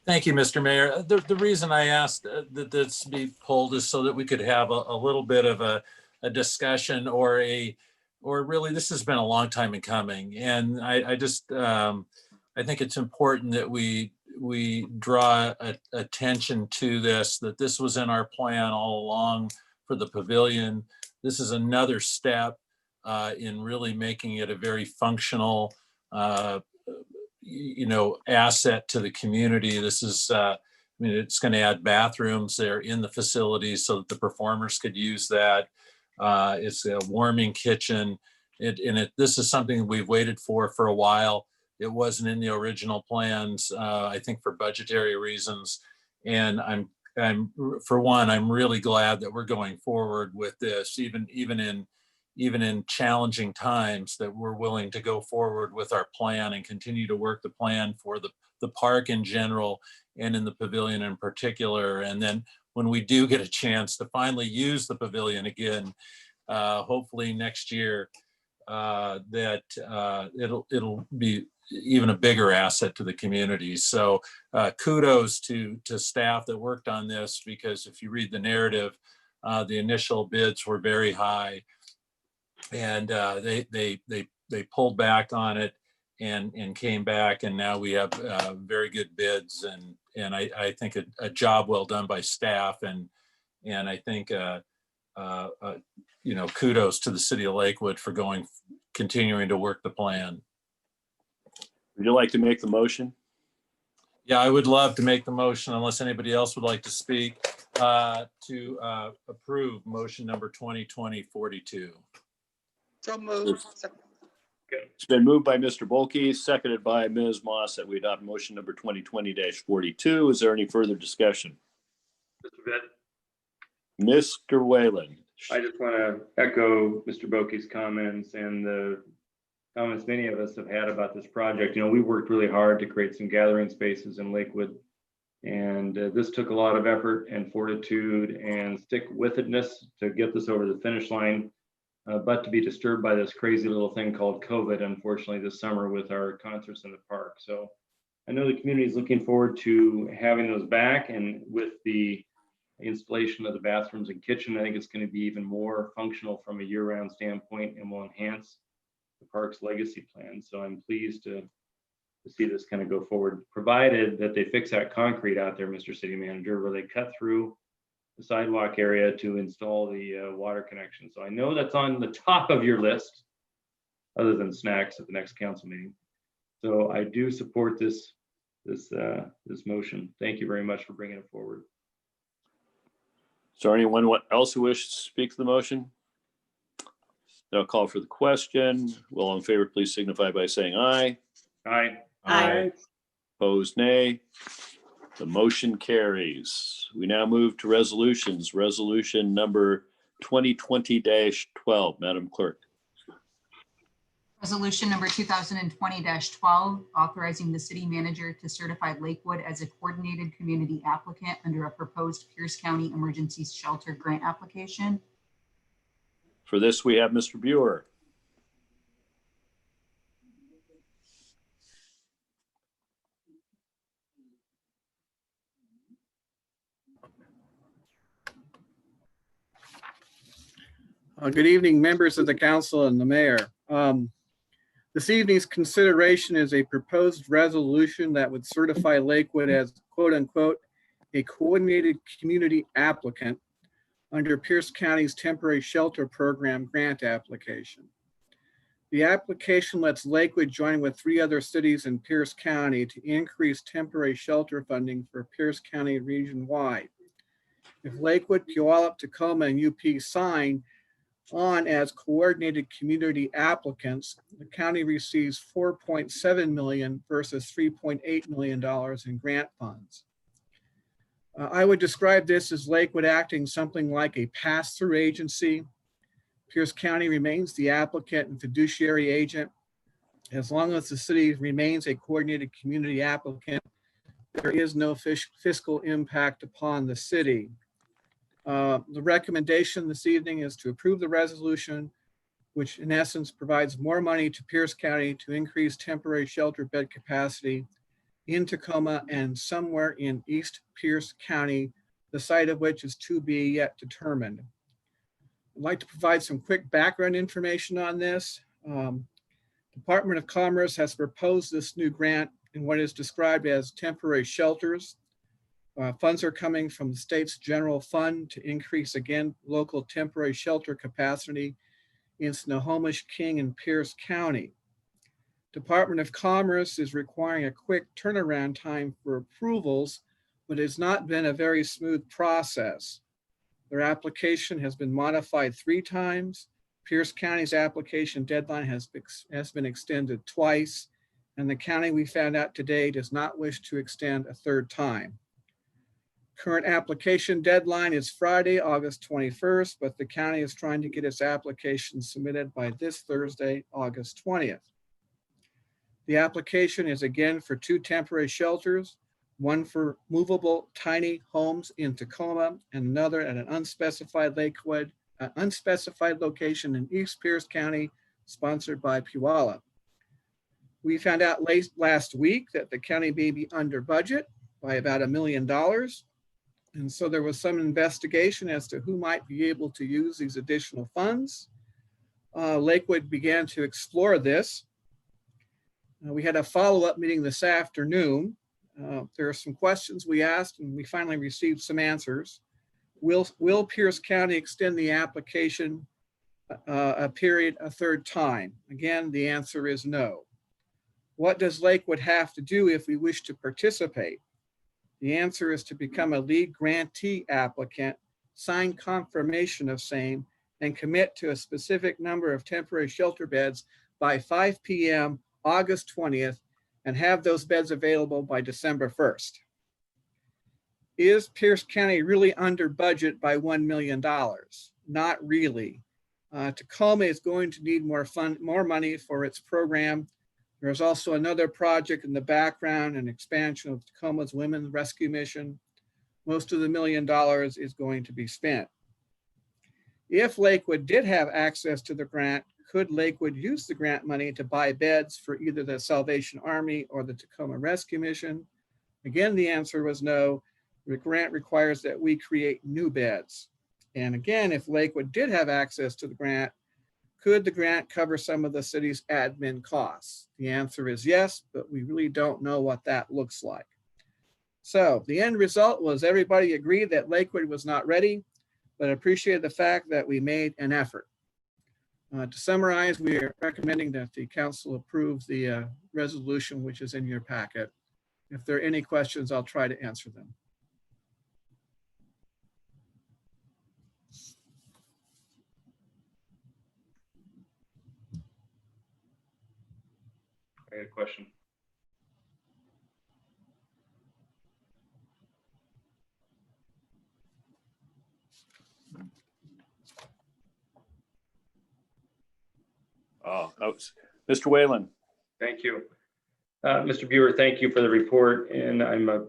Thank you, Mr. Mayor. The reason I asked that this be pulled is so that we could have a little bit of a discussion or a really, this has been a long time in coming. And I think it's important that we draw attention to this, that this was in our plan all along for the pavilion. This is another step in really making it a very functional, asset to the community. This is, it's going to add bathrooms there in the facility so that the performers could use that. It's a warming kitchen. This is something we've waited for a while. It wasn't in the original plans, I think for budgetary reasons. And I'm really glad that we're going forward with this, even in challenging times, that we're willing to go forward with our plan and continue to work the plan for the park in general and in the pavilion in particular. And then when we do get a chance to finally use the pavilion again, hopefully next year, that it'll be even a bigger asset to the community. So kudos to staff that worked on this, because if you read the narrative, the initial bids were very high, and they pulled back on it and came back, and now we have very good bids, and I think a job well done by staff, and I think kudos to the city of Lakewood for continuing to work the plan. Would you like to make the motion? Yeah, I would love to make the motion, unless anybody else would like to speak, to approve motion number 2020-42. So moved. It's been moved by Mr. Bulkey, seconded by Ms. Moss, that we adopt motion number 2020-42. Is there any further discussion? Mr. Whalen. I just want to echo Mr. Bulkey's comments and the comments many of us have had about this project. We worked really hard to create some gathering spaces in Lakewood, and this took a lot of effort and fortitude and stick-with-itness to get this over the finish line, but to be disturbed by this crazy little thing called COVID, unfortunately, this summer with our concerts in the park. So I know the community is looking forward to having those back, and with the installation of the bathrooms and kitchen, I think it's going to be even more functional from a year-round standpoint and will enhance the park's legacy plan. So I'm pleased to see this kind of go forward, provided that they fix that concrete out there, Mr. City Manager, where they cut through the sidewalk area to install the water connection. So I know that's on the top of your list, other than snacks at the next council meeting. So I do support this motion. Thank you very much for bringing it forward. Is there anyone else who wishes to speak to the motion? I'll call for the question. Will all in favor please signify by saying aye. Aye. Aye. Opposed, nay. The motion carries. We now move to resolutions. Resolution number 2020-12. Madam Clerk. Resolution number 2020-12, authorizing the city manager to certify Lakewood as a coordinated community applicant under a proposed Pierce County Emergency Shelter Grant application. For this, we have Mr. Buer. Good evening, members of the council and the mayor. This evening's consideration is a proposed resolution that would certify Lakewood as quote unquote a coordinated community applicant under Pierce County's temporary shelter program grant application. The application lets Lakewood join with 3 other cities in Pierce County to increase temporary shelter funding for Pierce County region-wide. If Lakewood, Puyallup, Tacoma, and UP sign on as coordinated community applicants, the county receives $4.7 million versus $3.8 million in grant funds. I would describe this as Lakewood acting something like a pass-through agency. Pierce County remains the applicant and fiduciary agent. As long as the city remains a coordinated community applicant, there is no fiscal impact upon the city. The recommendation this evening is to approve the resolution, which in essence provides more money to Pierce County to increase temporary shelter bed capacity in Tacoma and somewhere in East Pierce County, the site of which is to be yet determined. I'd like to provide some quick background information on this. Department of Commerce has proposed this new grant in what is described as temporary shelters. Funds are coming from the state's general fund to increase, again, local temporary shelter capacity in Snohomish, King, and Pierce County. Department of Commerce is requiring a quick turnaround time for approvals, but it's not been a very smooth process. Their application has been modified 3 times. Pierce County's application deadline has been extended twice, and the county, we found out today, does not wish to extend a 3rd time. Current application deadline is Friday, August 21st, but the county is trying to get its application submitted by this Thursday, August 20th. The application is again for 2 temporary shelters, one for movable tiny homes in Tacoma and another at an unspecified unspecified location in East Pierce County, sponsored by Puyallup. We found out last week that the county may be under budget by about $1 million. And so there was some investigation as to who might be able to use these additional funds. Lakewood began to explore this. We had a follow-up meeting this afternoon. There are some questions we asked and we finally received some answers. Will Pierce County extend the application a 3rd time? Again, the answer is no. What does Lakewood have to do if we wish to participate? The answer is to become a lead grantee applicant, sign confirmation of same, and commit to a specific number of temporary shelter beds by 5 p.m. August 20th, and have those beds available by December 1st. Is Pierce County really under budget by $1 million? Not really. Tacoma is going to need more money for its program. There's also another project in the background, an expansion of Tacoma's Women's Rescue Mission. Most of the $1 million is going to be spent. If Lakewood did have access to the grant, could Lakewood use the grant money to buy beds for either the Salvation Army or the Tacoma Rescue Mission? Again, the answer was no. The grant requires that we create new beds. And again, if Lakewood did have access to the grant, could the grant cover some of the city's admin costs? The answer is yes, but we really don't know what that looks like. So the end result was everybody agreed that Lakewood was not ready, but appreciated the fact that we made an effort. To summarize, we are recommending that the council approve the resolution, which is in your packet. If there are any questions, I'll try to answer them. I had a question. Oh, Mr. Whalen. Thank you. Mr. Buer, thank you for the report. And I'm an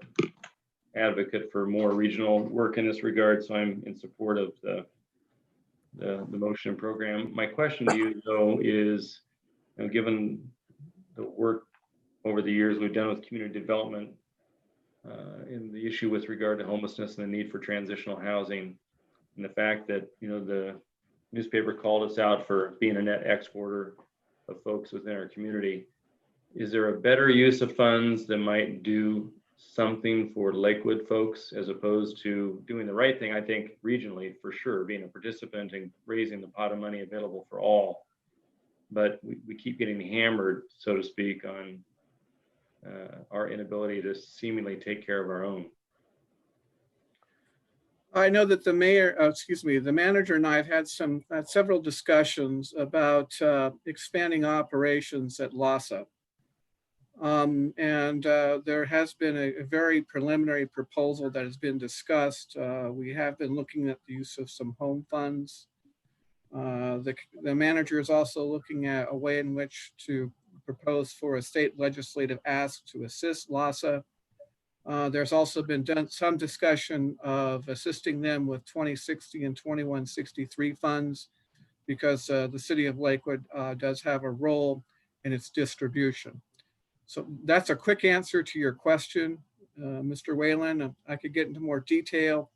advocate for more regional work in this regard. So I'm in support of the motion program. My question to you though is, given the work over the years we've done with community development in the issue with regard to homelessness and the need for transitional housing, and the fact that, the newspaper called us out for being a net exporter of folks within our community. Is there a better use of funds that might do something for Lakewood folks as opposed to doing the right thing? I think regionally, for sure, being a participant and raising the pot of money available for all. But we keep getting hammered, so to speak, on our inability to seemingly take care of our own. I know that the manager and I have had several discussions about expanding operations at LASA. There has been a very preliminary proposal that has been discussed. We have been looking at the use of some home funds. The manager is also looking at a way in which to propose for a state legislative ask to assist LASA. There's also been some discussion of assisting them with 2060 and 2163 funds because the city of Lakewood does have a role in its distribution. So that's a quick answer to your question, Mr. Whalen. I could get into more detail,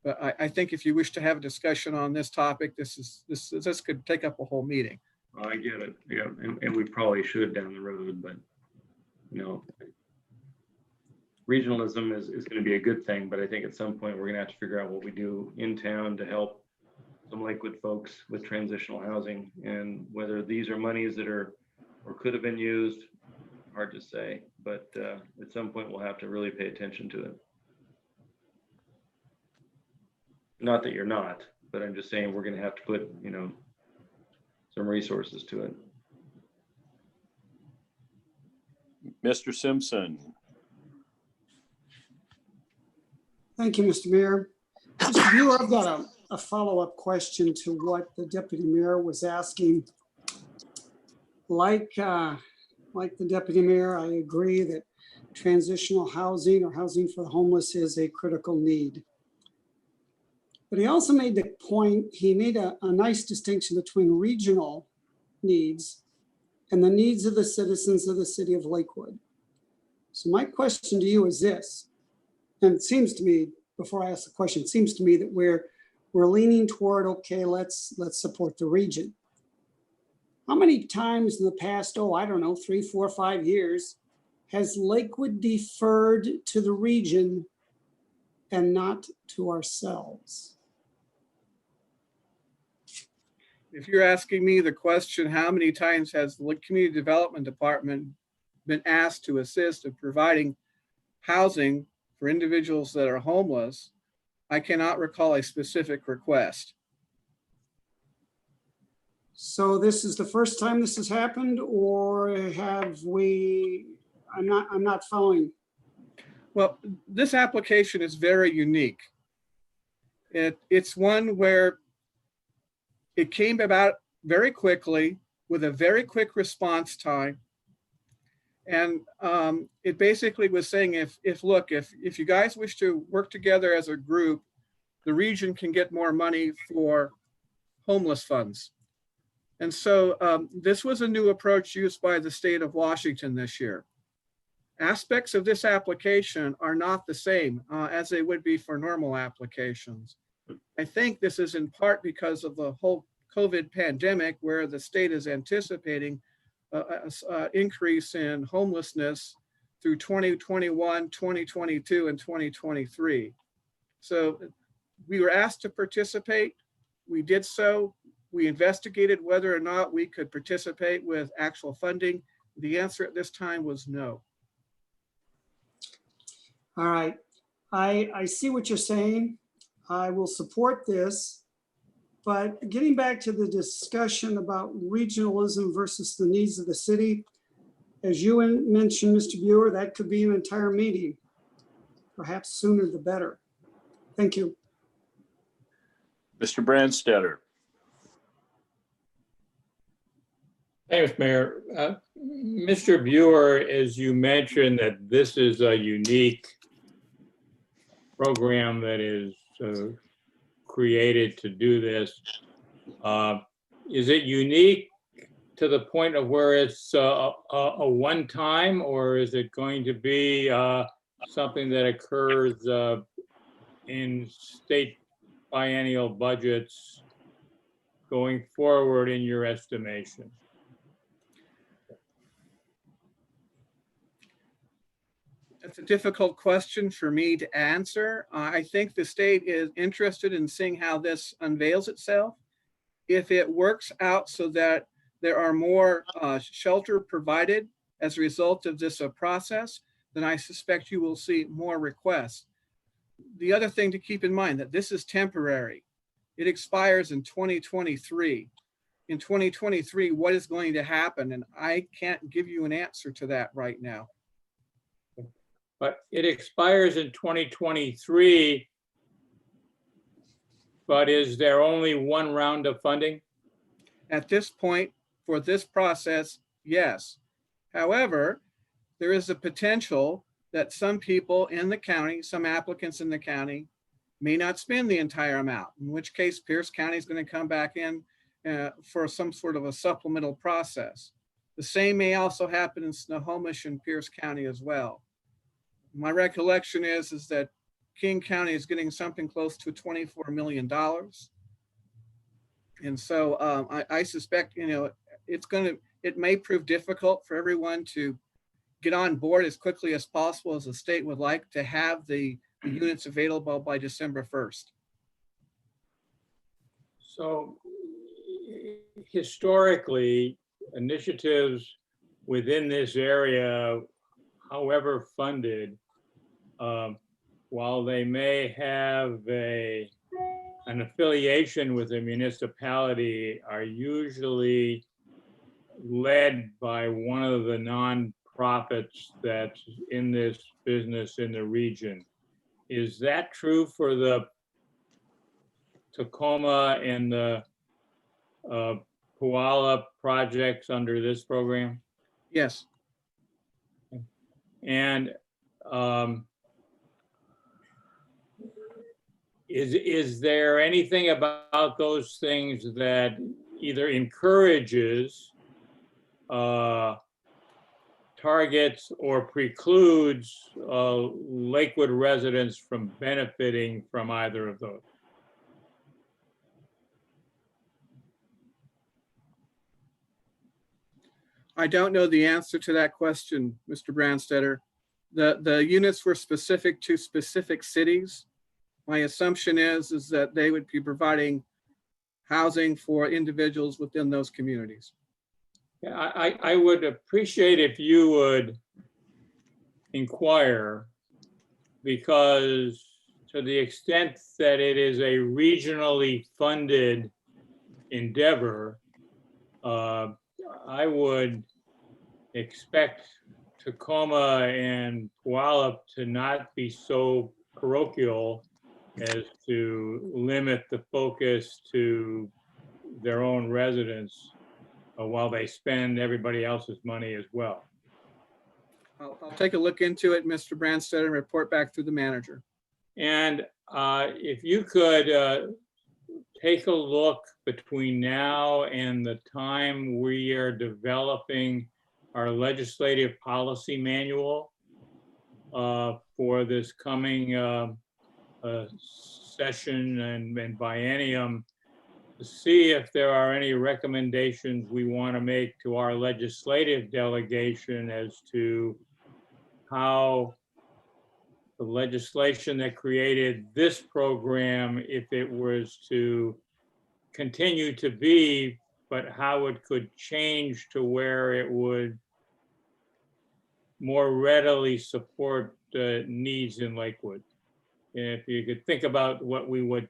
But I think if you wish to have a discussion on this topic, this could take up a whole meeting. I get it. Yeah, and we probably should down the road, but you know, regionalism is going to be a good thing, but I think at some point we're going to have to figure out what we do in town to help some Lakewood folks with transitional housing, and whether these are monies that are or could have been used, hard to say, but at some point we'll have to really pay attention to it. Not that you're not, but I'm just saying we're going to have to put, you know, some resources to it. Mr. Simpson. Thank you, Mr. Mayor. Mr. Bueller, I've got a follow-up question to what the deputy mayor was asking. Like the deputy mayor, I agree that transitional housing or housing for the homeless is a critical need. But he also made the point, he made a nice distinction between regional needs and the needs of the citizens of the city of Lakewood. So my question to you is this, and it seems to me, before I ask the question, it seems to me that we're leaning toward, okay, let's support the region. How many times in the past, I don't know, 3, 4, 5 years, has Lakewood deferred to the region and not to ourselves? If you're asking me the question, how many times has the Community Development Department been asked to assist in providing housing for individuals that are homeless, I cannot recall a specific request. So this is the first time this has happened, or have we, I'm not following. Well, this application is very unique. It's one where it came about very quickly with a very quick response time. And it basically was saying, if you guys wish to work together as a group, the region can get more money for homeless funds. And so this was a new approach used by the state of Washington this year. Aspects of this application are not the same as they would be for normal applications. I think this is in part because of the whole COVID pandemic, where the state is anticipating an increase in homelessness through 2021, 2022, and 2023. So we were asked to participate. We did so. We investigated whether or not we could participate with actual funding. The answer at this time was no. All right, I see what you're saying. I will support this, but getting back to the discussion about regionalism versus the needs of the city, as you mentioned, Mr. Bueller, that could be an entire meeting, perhaps sooner the better. Thank you. Mr. Brandstetter. Thanks, Mayor. Mr. Bueller, as you mentioned, that this is a unique program that is created to do this. Is it unique to the point of where it's a one-time, or is it going to be something that occurs in state biennial budgets going forward in your estimation? That's a difficult question for me to answer. I think the state is interested in seeing how this unveils itself. If it works out so that there are more shelter provided as a result of this process, then I suspect you will see more requests. The other thing to keep in mind that this is temporary. It expires in 2023. In 2023, what is going to happen? And I can't give you an answer to that right now. But it expires in 2023, but is there only one round of funding? At this point, for this process, yes. However, there is a potential that some people in the county, some applicants in the county, may not spend the entire amount, in which case Pierce County is going to come back in for some sort of a supplemental process. The same may also happen in Snohomish and Pierce County as well. My recollection is that King County is getting something close to $24 million. And so I suspect, it may prove difficult for everyone to get on board as quickly as possible, as the state would like to have the units available by December 1st. So historically, initiatives within this area, however funded, while they may have an affiliation with a municipality, are usually led by one of the nonprofits that's in this business in the region. Is that true for the Tacoma and the Puyallup projects under this program? Yes. And is there anything about those things that either encourages, targets, or precludes Lakewood residents from benefiting from either of those? I don't know the answer to that question, Mr. Brandstetter. The units were specific to specific cities. My assumption is that they would be providing housing for individuals within those communities. Yeah, I would appreciate if you would inquire, because to the extent that it is a regionally funded endeavor, I would expect Tacoma and Puyallup to not be so parochial as to limit the focus to their own residents while they spend everybody else's money as well. I'll take a look into it, Mr. Brandstetter, and report back to the manager. And if you could take a look between now and the time we are developing our legislative policy manual for this coming session and biennium, to see if there are any recommendations we want to make to our legislative delegation as to how the legislation that created this program, if it was to continue to be, but how it could change to where it would more readily support the needs in Lakewood. And if you could think about what we would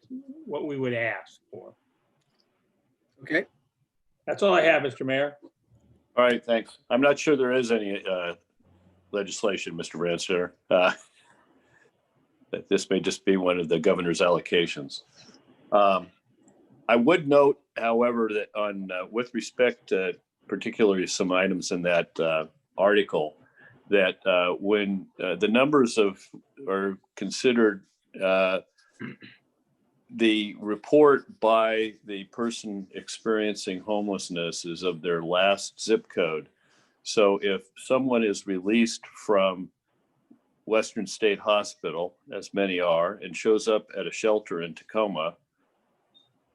ask for. Okay. That's all I have, Mr. Mayor. All right, thanks. I'm not sure there is any legislation, Mr. Brandstetter. That this may just be one of the governor's allocations. I would note, however, that on with respect to particularly some items in that article, that when the numbers are considered, the report by the person experiencing homelessness is of their last zip code. So if someone is released from Western State Hospital, as many are, and shows up at a shelter in Tacoma,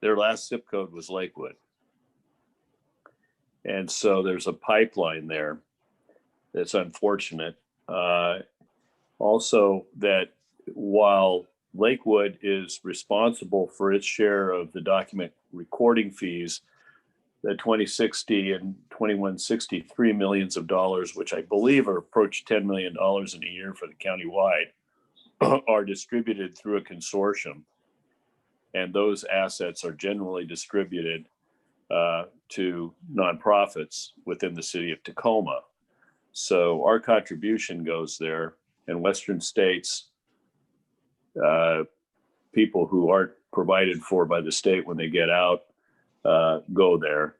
their last zip code was Lakewood. And so there's a pipeline there that's unfortunate. Also, that while Lakewood is responsible for its share of the document recording fees, the 2060 and 2163 millions of dollars, which I believe are approach $10 million in a year for the countywide, are distributed through a consortium. And those assets are generally distributed to nonprofits within the city of Tacoma. So our contribution goes there, and Western States, people who aren't provided for by the state when they get out, go there,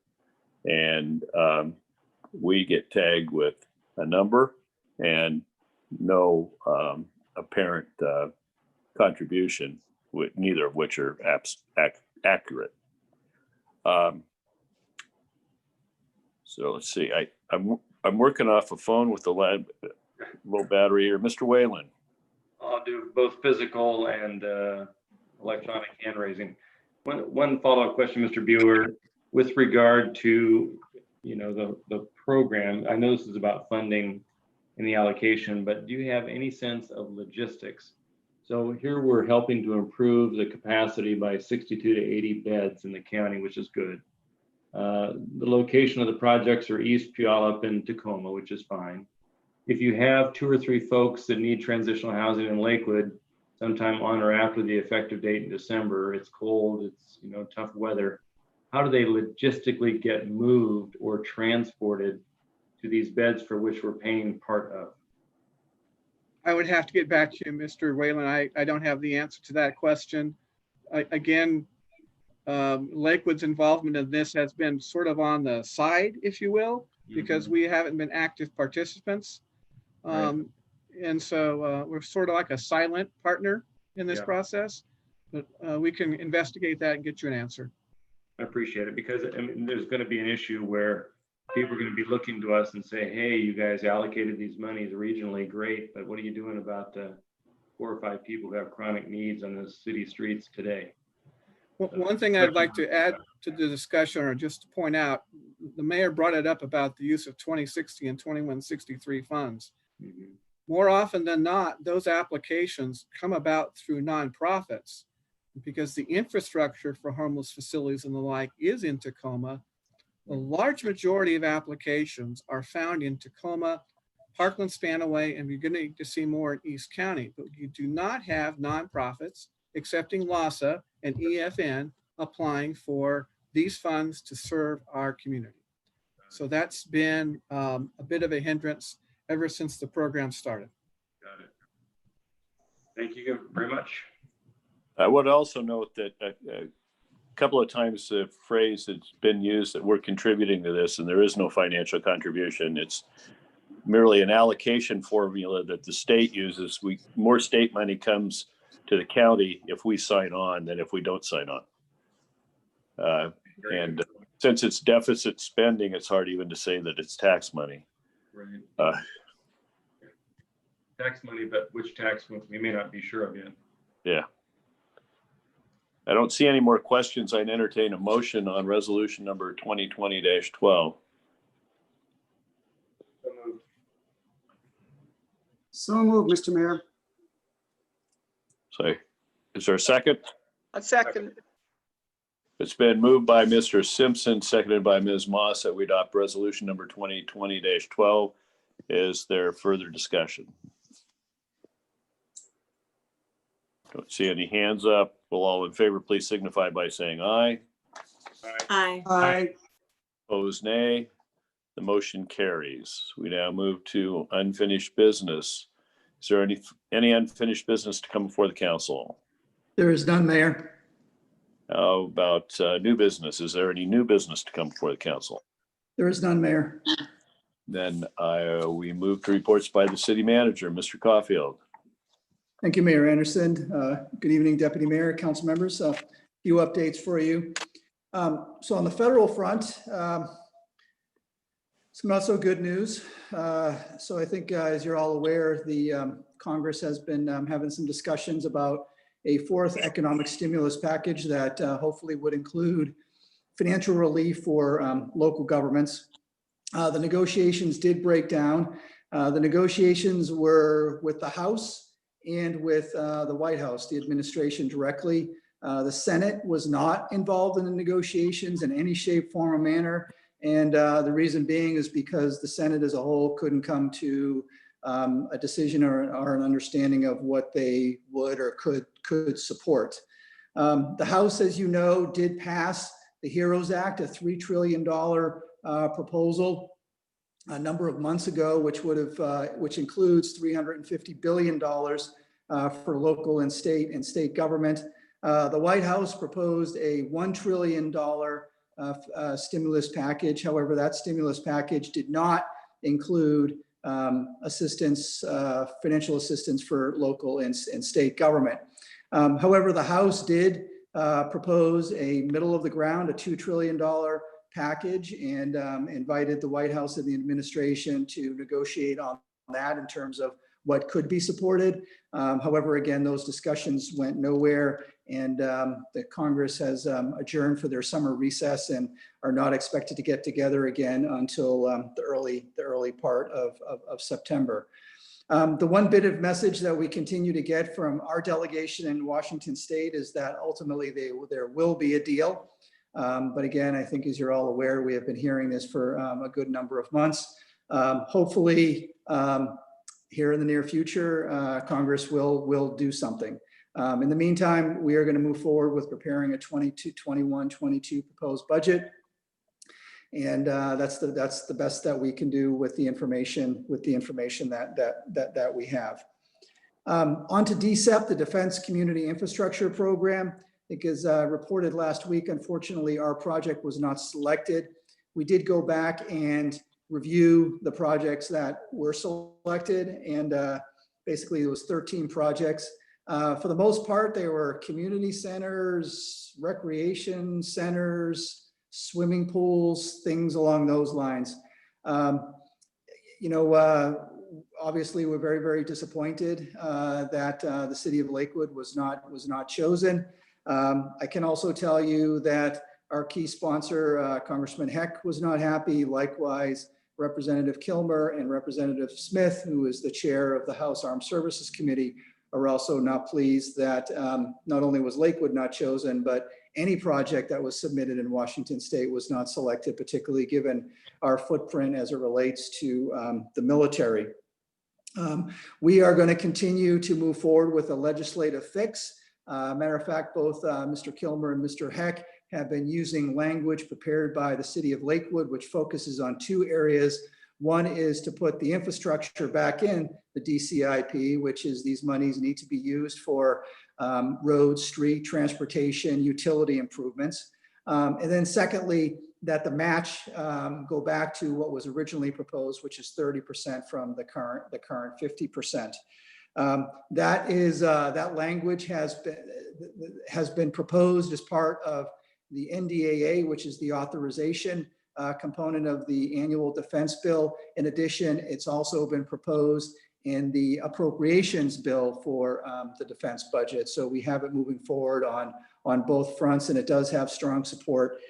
and we get tagged with a number and no apparent contribution, with neither of which are accurate. So let's see. I'm working off a phone with the low battery here. Mr. Whalen. I'll do both physical and electronic hand raising. One follow-up question, Mr. Bueller, with regard to, the program. I know this is about funding and the allocation, but do you have any sense of logistics? So here we're helping to improve the capacity by 62 to 80 beds in the county, which is good. The location of the projects are East Puyallup and Tacoma, which is fine. If you have 2 or 3 folks that need transitional housing in Lakewood, sometime on or after the effective date in December, it's cold, it's tough weather. How do they logistically get moved or transported to these beds for which we're paying part of? I would have to get back to you, Mr. Whalen. I don't have the answer to that question. Again, Lakewood's involvement in this has been sort of on the side, if you will, because we haven't been active participants. And so we're sort of like a silent partner in this process, but we can investigate that and get you an answer. I appreciate it, because there's going to be an issue where people are going to be looking to us and say, hey, you guys allocated these monies regionally, great, but what are you doing about the 4 or 5 people who have chronic needs on the city streets today? One thing I'd like to add to the discussion, or just to point out, the mayor brought it up about the use of 2060 and 2163 funds. More often than not, those applications come about through nonprofits, because the infrastructure for homeless facilities and the like is in Tacoma. The large majority of applications are found in Tacoma, Parkland, Spanaway, and you're going to see more in East County, but you do not have nonprofits accepting LAHSA and EFN applying for these funds to serve our community. So that's been a bit of a hindrance ever since the program started. Got it. Thank you very much. I would also note that a couple of times the phrase that's been used that we're contributing to this, and there is no financial contribution. It's merely an allocation formula that the state uses. More state money comes to the county if we sign on than if we don't sign on. And since it's deficit spending, it's hard even to say that it's tax money. Right. Tax money, but which tax we may not be sure of yet. Yeah. I don't see any more questions. I'd entertain a motion on resolution number 2020-12. So moved, Mr. Mayor. So is there a second? A second. It's been moved by Mr. Simpson, seconded by Ms. Moss, that we adopt resolution number 2020-12. Is there further discussion? Don't see any hands up. Will all in favor please signify by saying aye. Aye. Aye. Opposed, nay. The motion carries. We now move to unfinished business. Is there any unfinished business to come before the council? There is none, Mayor. How about new business? Is there any new business to come before the council? There is none, Mayor. Then we move to reports by the city manager, Mr. Caulfield. Thank you, Mayor Anderson. Good evening, Deputy Mayor, council members. A few updates for you. So on the federal front, some not so good news. So I think as you're all aware, the Congress has been having some discussions about a 4th economic stimulus package that hopefully would include financial relief for local governments. The negotiations did break down. The negotiations were with the House and with the White House, the administration directly. The Senate was not involved in the negotiations in any shape, form, or manner. And the reason being is because the Senate as a whole couldn't come to a decision or an understanding of what they would or could support. The House, as you know, did pass the HEROES Act, a $3 trillion proposal a number of months ago, which includes $350 billion for local and state government. The White House proposed a $1 trillion stimulus package. However, that stimulus package did not include assistance, financial assistance for local and state government. However, the House did propose a middle of the ground, a $2 trillion package, and invited the White House and the administration to negotiate on that in terms of what could be supported. However, again, those discussions went nowhere, and the Congress has adjourned for their summer recess and are not expected to get together again until the early part of September. The one bit of message that we continue to get from our delegation in Washington State is that ultimately there will be a deal. But again, I think as you're all aware, we have been hearing this for a good number of months. Hopefully, here in the near future, Congress will do something. In the meantime, we are going to move forward with preparing a 21-22 proposed budget. And that's the best that we can do with the information that we have. On to DCEP, the Defense Community Infrastructure Program. I think as reported last week, unfortunately, our project was not selected. We did go back and review the projects that were selected, and basically it was 13 projects. For the most part, they were community centers, recreation centers, swimming pools, things along those lines. Obviously, we're very, very disappointed that the city of Lakewood was not chosen. I can also tell you that our key sponsor, Congressman Heck, was not happy. Likewise, Representative Kilmer and Representative Smith, who is the chair of the House Armed Services Committee, are also not pleased that not only was Lakewood not chosen, but any project that was submitted in Washington State was not selected, particularly given our footprint as it relates to the military. We are going to continue to move forward with a legislative fix. Matter of fact, both Mr. Kilmer and Mr. Heck have been using language prepared by the city of Lakewood, which focuses on two areas. One is to put the infrastructure back in the DCIP, which is these monies need to be used for roads, street, transportation, utility improvements. And then secondly, that the match go back to what was originally proposed, which is 30% from the current 50%. That language has been proposed as part of the NDAA, which is the authorization component of the annual defense bill. In addition, it's also been proposed in the appropriations bill for the defense budget. So we have it moving forward on both fronts, and it does have strong support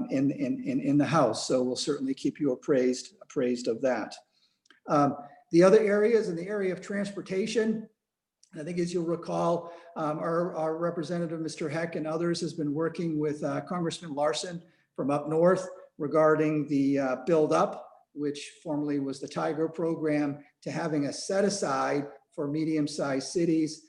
in the House. So we'll certainly keep you appraised of that. The other areas, in the area of transportation, I think as you'll recall, our representative, Mr. Heck, and others has been working with Congressman Larson from up north regarding the Build Up, which formerly was the Tiger program, to having a set aside for medium-sized cities.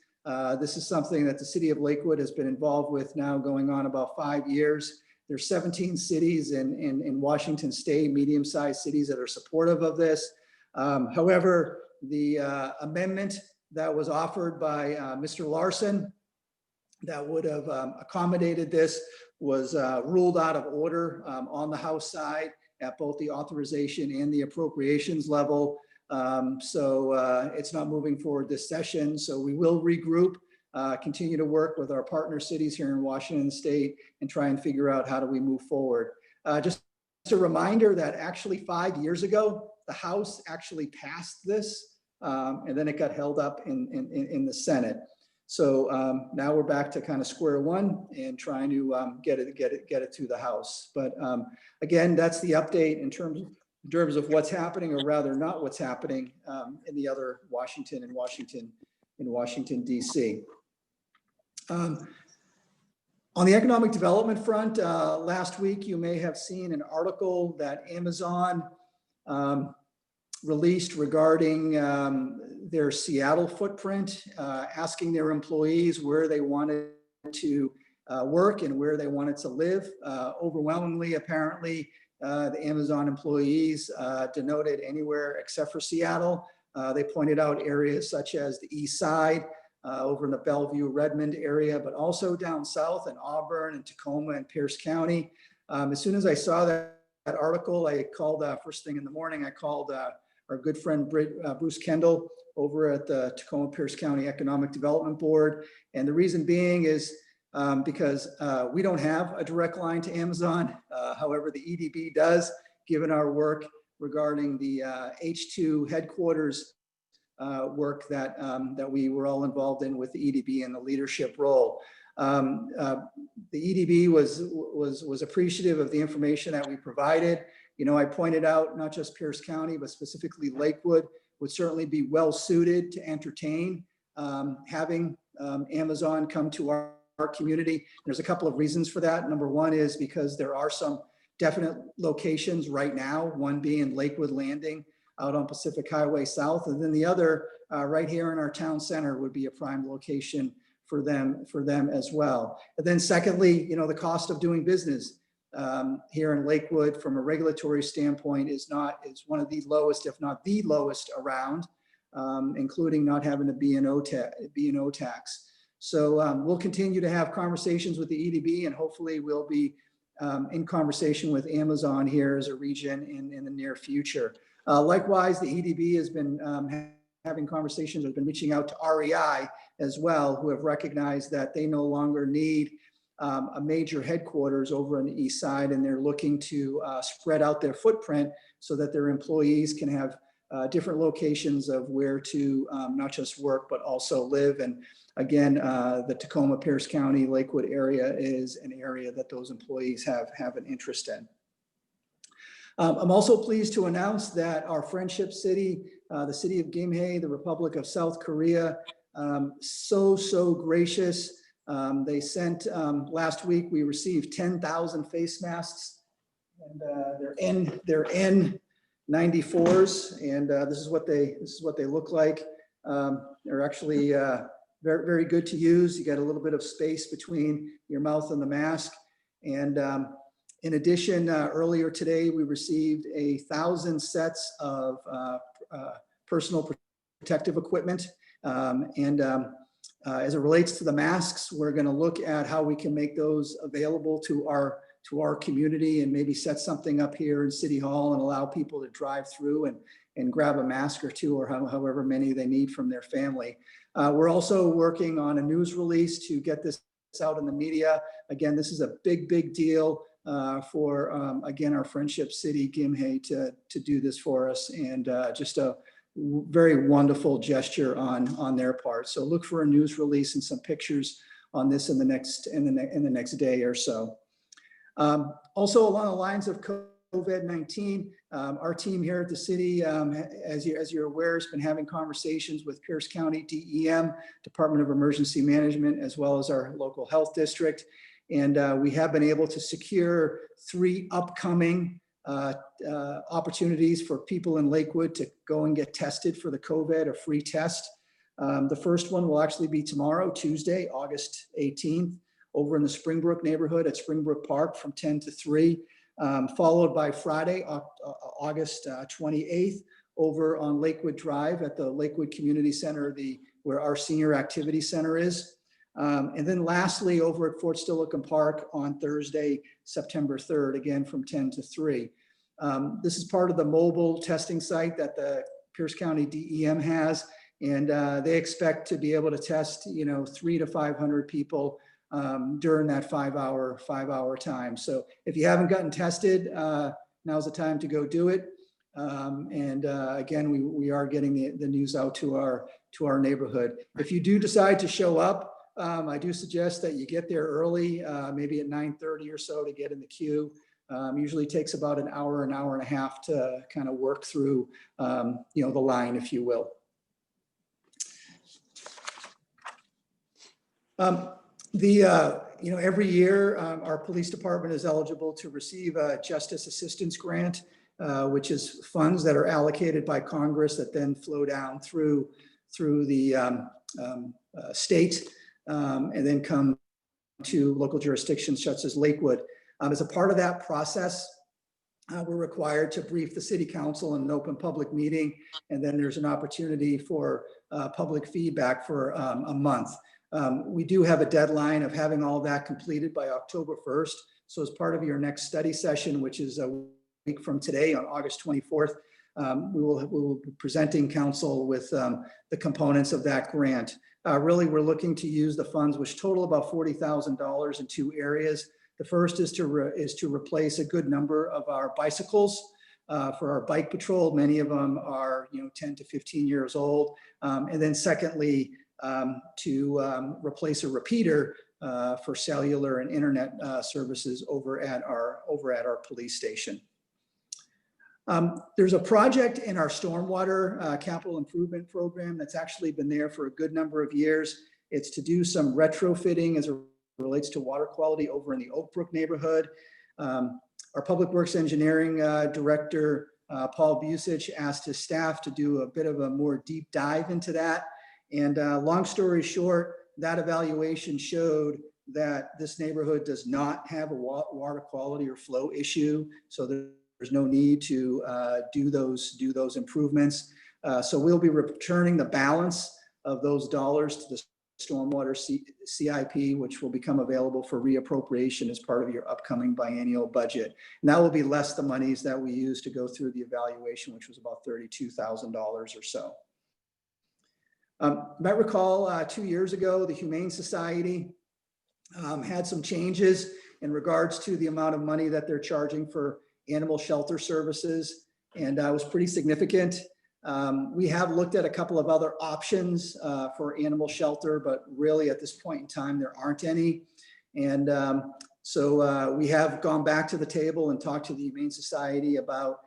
This is something that the city of Lakewood has been involved with now going on about 5 years. There's 17 cities in Washington State, medium-sized cities, that are supportive of this. However, the amendment that was offered by Mr. Larson that would have accommodated this was ruled out of order on the House side at both the authorization and the appropriations level. So it's not moving forward this session. So we will regroup, continue to work with our partner cities here in Washington State and try and figure out how do we move forward. Just a reminder that actually 5 years ago, the House actually passed this, and then it got held up in the Senate. So now we're back to kind of square one and trying to get it to the House. But again, that's the update in terms of what's happening, or rather not what's happening in the other Washington DC. On the economic development front, last week you may have seen an article that Amazon released regarding their Seattle footprint, asking their employees where they wanted to work and where they wanted to live. Overwhelmingly, apparently, the Amazon employees denoted anywhere except for Seattle. They pointed out areas such as the East Side, over in the Bellevue, Redmond area, but also down south in Auburn and Tacoma and Pierce County. As soon as I saw that article, I called first thing in the morning, I called our good friend Bruce Kendall over at the Tacoma Pierce County Economic Development Board. And the reason being is because we don't have a direct line to Amazon. However, the EDB does, given our work regarding the H2 headquarters work that we were all involved in with the EDB and the leadership role. The EDB was appreciative of the information that we provided. You know, I pointed out not just Pierce County, but specifically Lakewood would certainly be well suited to entertain having Amazon come to our community. There's a couple of reasons for that. Number one is because there are some definite locations right now, one being Lakewood Landing out on Pacific Highway South, and then the other right here in our town center would be a prime location for them as well. And then secondly, you know, the cost of doing business here in Lakewood from a regulatory standpoint is one of the lowest, if not the lowest around, including not having a B&O tax. So we'll continue to have conversations with the EDB, and hopefully we'll be in conversation with Amazon here as a region in the near future. Likewise, the EDB has been having conversations, has been reaching out to REI as well, who have recognized that they no longer need a major headquarters over on the east side, and they're looking to spread out their footprint so that their employees can have different locations of where to not just work, but also live. And again, the Tacoma, Pierce County, Lakewood area is an area that those employees have an interest in. I'm also pleased to announce that our friendship city, the city of Gimhae, the Republic of South Korea, so gracious. They sent, last week, we received 10,000 face masks, and they're N94s, and this is what they look like. They're actually very good to use. You got a little bit of space between your mouth and the mask. And in addition, earlier today, we received 1,000 sets of personal protective equipment. As it relates to the masks, we're going to look at how we can make those available to our community, and maybe set something up here in City Hall and allow people to drive through and grab a mask or two, or however many they need from their family. We're also working on a news release to get this out in the media. Again, this is a big deal for, again, our friendship city, Gimhae, to do this for us, and just a very wonderful gesture on their part. So look for a news release and some pictures on this in the next day or so. Also along the lines of COVID-19, our team here at the city, as you're aware, has been having conversations with Pierce County DEM, Department of Emergency Management, as well as our local health district. And we have been able to secure 3 upcoming opportunities for people in Lakewood to go and get tested for the COVID, a free test. The first one will actually be tomorrow, Tuesday, August 18th, over in the Springbrook neighborhood at Springbrook Park from 10 to 3, followed by Friday, August 28th, over on Lakewood Drive at the Lakewood Community Center, where our senior activity center is. And then lastly, over at Fort Steilacoom Park on Thursday, September 3rd, again from 10 to 3. This is part of the mobile testing site that the Pierce County DEM has, and they expect to be able to test, 300 to 500 people during that 5-hour time. So if you haven't gotten tested, now's the time to go do it. Again, we are getting the news out to our neighborhood. If you do decide to show up, I do suggest that you get there early, maybe at 9:30 or so, to get in the queue. Usually takes about an hour and a half to kind of work through, the line, if you will. Every year, our police department is eligible to receive a Justice Assistance Grant, which is funds that are allocated by Congress that then flow down through the state, and then come to local jurisdictions such as Lakewood. As a part of that process, we're required to brief the city council in an open public meeting, and then there's an opportunity for public feedback for a month. We do have a deadline of having all that completed by October 1st. So as part of your next study session, which is a week from today on August 24th, we will be presenting council with the components of that grant. Really, we're looking to use the funds, which total about $40,000, in 2 areas. The first is to replace a good number of our bicycles. for our bike patrol. Many of them are 10 to 15 years old. And then secondly, to replace a repeater for cellular and internet services over at our police station. There's a project in our stormwater capital improvement program that's actually been there for a good number of years. It's to do some retrofitting as it relates to water quality over in the Oak Brook neighborhood. Our Public Works Engineering Director, Paul Busich, asked his staff to do a bit of a more deep dive into that. And long story short, that evaluation showed that this neighborhood does not have a water quality or flow issue. So there's no need to do those improvements. So we'll be returning the balance of those dollars to the stormwater CIP, which will become available for reappropriation as part of your upcoming biennial budget. And that will be less the monies that we used to go through the evaluation, which was about $32,000 or so. You might recall 2 years ago, the Humane Society had some changes in regards to the amount of money that they're charging for animal shelter services, and it was pretty significant. We have looked at a couple of other options for animal shelter, but really at this point in time, there aren't any. And so we have gone back to the table and talked to the Humane Society about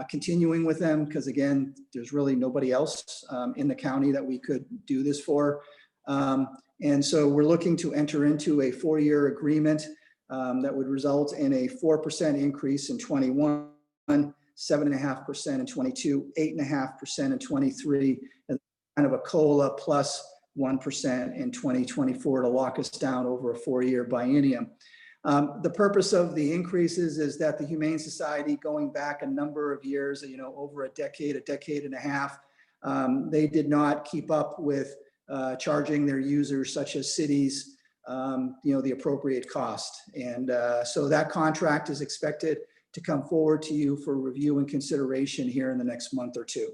continuing with them, because again, there's really nobody else in the county that we could do this for. And so we're looking to enter into a 4-year agreement that would result in a 4% increase in 21, 7.5% in 22, 8.5% in 23, and kind of a COLA plus 1% in 2024 to lock us down over a 4-year biennium. The purpose of the increases is that the Humane Society, going back a number of years, over a decade and a half, they did not keep up with charging their users, such as cities, the appropriate cost. And so that contract is expected to come forward to you for review and consideration here in the next month or two.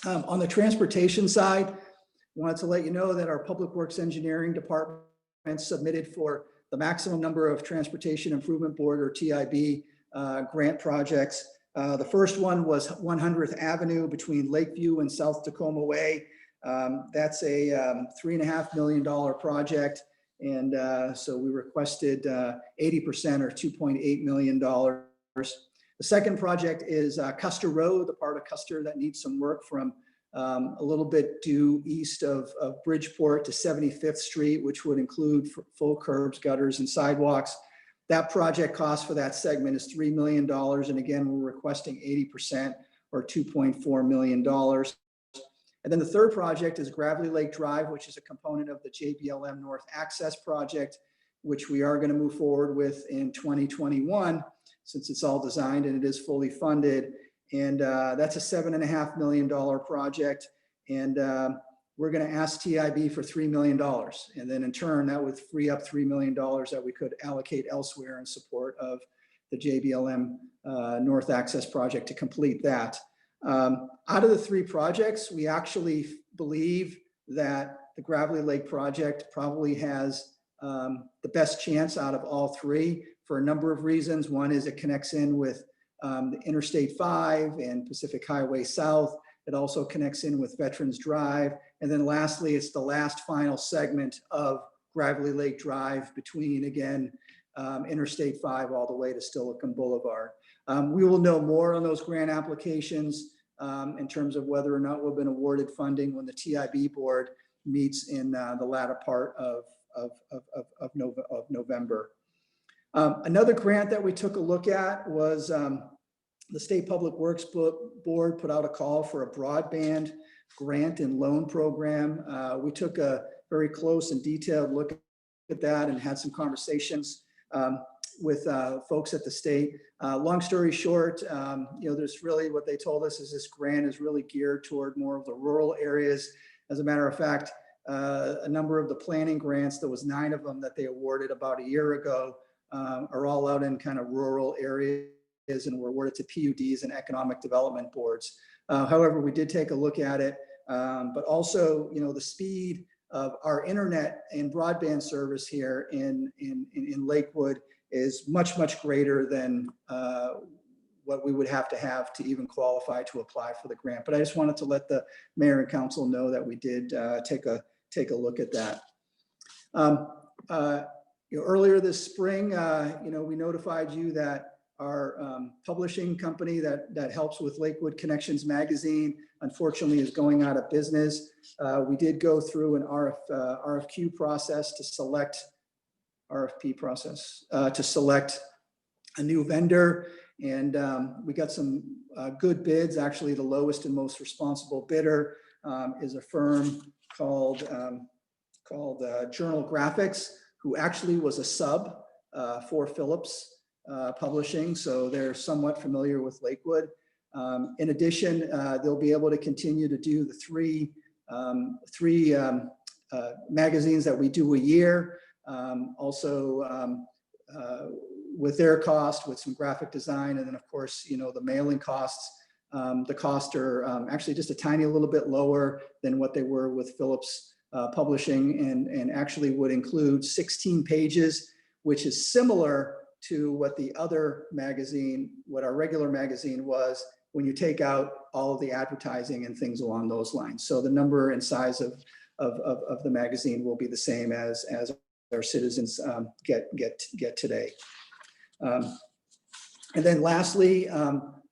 On the transportation side, I wanted to let you know that our Public Works Engineering Department submitted for the maximum number of Transportation Improvement Board, or TIB, grant projects. The first one was 100th Avenue between Lakeview and South Tacoma Way. That's a $3.5 million project. And so we requested 80% or $2.8 million. The second project is Custer Road, the part of Custer that needs some work from a little bit due east of Bridgeport to 75th Street, which would include full curbs, gutters, and sidewalks. That project cost for that segment is $3 million. And again, we're requesting 80% or $2.4 million. And then the third project is Gravelly Lake Drive, which is a component of the JBLM North Access Project, which we are going to move forward with in 2021, since it's all designed and it is fully funded. And that's a $7.5 million project. And we're going to ask TIB for $3 million. And then in turn, that would free up $3 million that we could allocate elsewhere in support of the JBLM North Access Project to complete that. Out of the 3 projects, we actually believe that the Gravelly Lake project probably has the best chance out of all 3 for a number of reasons. One is it connects in with the Interstate 5 and Pacific Highway South. It also connects in with Veterans Drive. And then lastly, it's the last final segment of Gravelly Lake Drive between, again, Interstate 5 all the way to Steilacoom Boulevard. We will know more on those grant applications in terms of whether or not we've been awarded funding when the TIB board meets in the latter part of November. Another grant that we took a look at was the State Public Works Board put out a call for a broadband grant and loan program. We took a very close and detailed look at that and had some conversations with folks at the state. Long story short, there's really what they told us is this grant is really geared toward more of the rural areas. As a matter of fact, a number of the planning grants, there was 9 of them that they awarded about a year ago, are all out in kind of rural areas and were awarded to PUDs and economic development boards. However, we did take a look at it, but also, the speed of our internet and broadband service here in Lakewood is much, much greater than what we would have to even qualify to apply for the grant. But I just wanted to let the mayor and council know that we did take a look at that. Earlier this spring, we notified you that our publishing company that helps with Lakewood Connections magazine, unfortunately, is going out of business. We did go through an RFQ process to select a new vendor, and we got some good bids. Actually, the lowest and most responsible bidder is a firm called Journal Graphics, who actually was a sub for Phillips Publishing, so they're somewhat familiar with Lakewood. In addition, they'll be able to continue to do the three magazines that we do a year. Also, with their cost, with some graphic design, and then of course, the mailing costs. The costs are actually just a tiny little bit lower than what they were with Phillips Publishing, and actually would include 16 pages, which is similar to what the other magazine, what our regular magazine was, when you take out all of the advertising and things along those lines. So the number and size of the magazine will be the same as our citizens get today. And then lastly,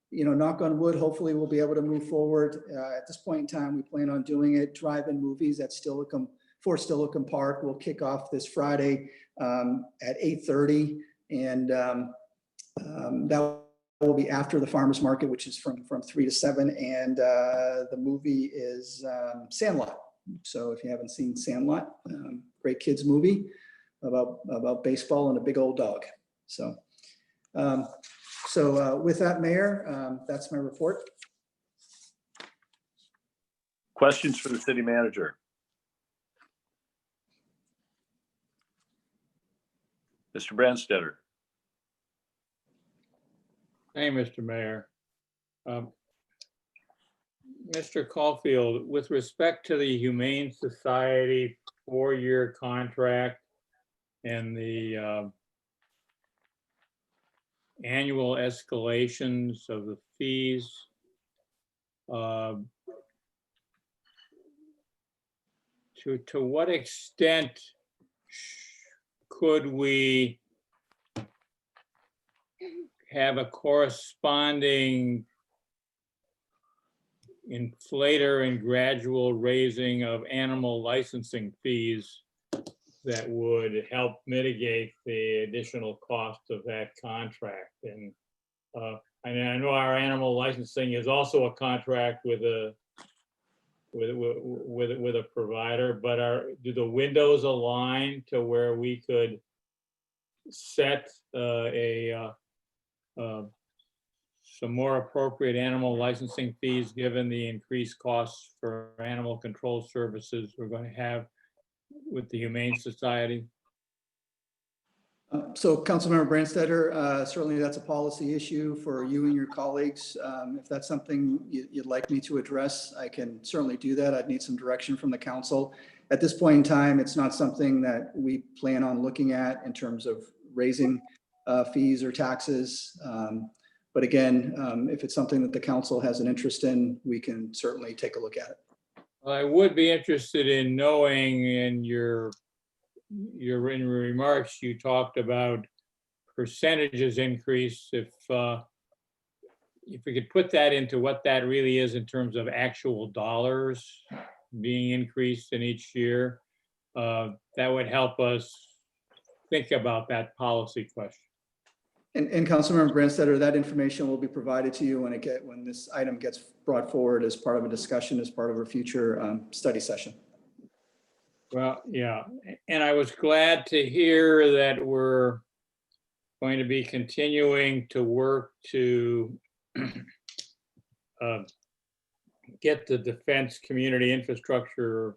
knock on wood, hopefully we'll be able to move forward. At this point in time, we plan on doing it. Drive-in movies at Steilacoom Park will kick off this Friday at 8:30, and that will be after the farmers market, which is from 3 to 7, and the movie is Sandlot. So if you haven't seen Sandlot, great kids movie about baseball and a big old dog. So with that, Mayor, that's my report. Questions for the city manager? Mr. Branstetter. Hey, Mr. Mayor. Mr. Caulfield, with respect to the Humane Society 4-year contract and the annual escalations of the fees, to what extent could we have a corresponding inflator and gradual raising of animal licensing fees that would help mitigate the additional cost of that contract? And I know our animal licensing is also a contract with a provider, but do the windows align to where we could set some more appropriate animal licensing fees given the increased costs for animal control services we're going to have with the Humane Society? So Councilmember Branstetter, certainly that's a policy issue for you and your colleagues. If that's something you'd like me to address, I can certainly do that. I'd need some direction from the council. At this point in time, it's not something that we plan on looking at in terms of raising fees or taxes. But again, if it's something that the council has an interest in, we can certainly take a look at it. Well, I would be interested in knowing, in your written remarks, you talked about percentages increase. If we could put that into what that really is in terms of actual dollars being increased in each year, that would help us think about that policy question. And Councilmember Branstetter, that information will be provided to you when this item gets brought forward as part of a discussion, as part of a future study session. Well, yeah, and I was glad to hear that we're going to be continuing to work to get the Defense Community Infrastructure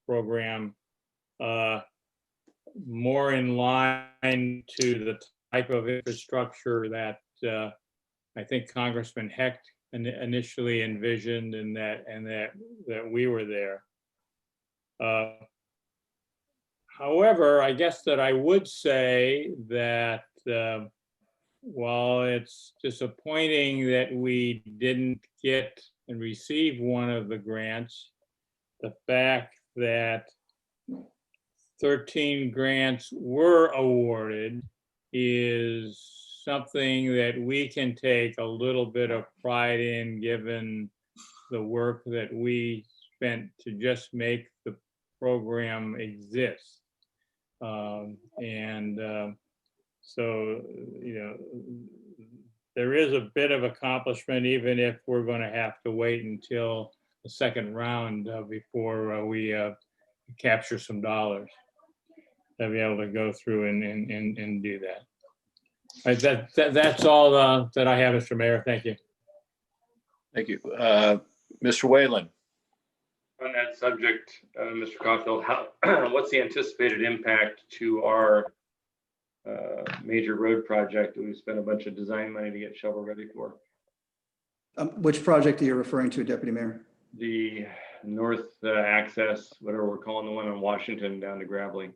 Program more in line to the type of infrastructure that I think Congressman Hecht initially envisioned, and that we were there. However, I guess that I would say that while it's disappointing that we didn't get and receive one of the grants, the fact that 13 grants were awarded is something that we can take a little bit of pride in, given the work that we spent to just make the program exist. So, you know, there is a bit of accomplishment, even if we're going to have to wait until the second round before we capture some dollars to be able to go through and do that. That's all that I have, Mr. Mayor. Thank you. Thank you. Mr. Whalen. On that subject, Mr. Caulfield, what's the anticipated impact to our major road project that we spent a bunch of design money to get shovel ready for? Which project are you referring to, Deputy Mayor? The north access, whatever we're calling the one on Washington down to Gravelly.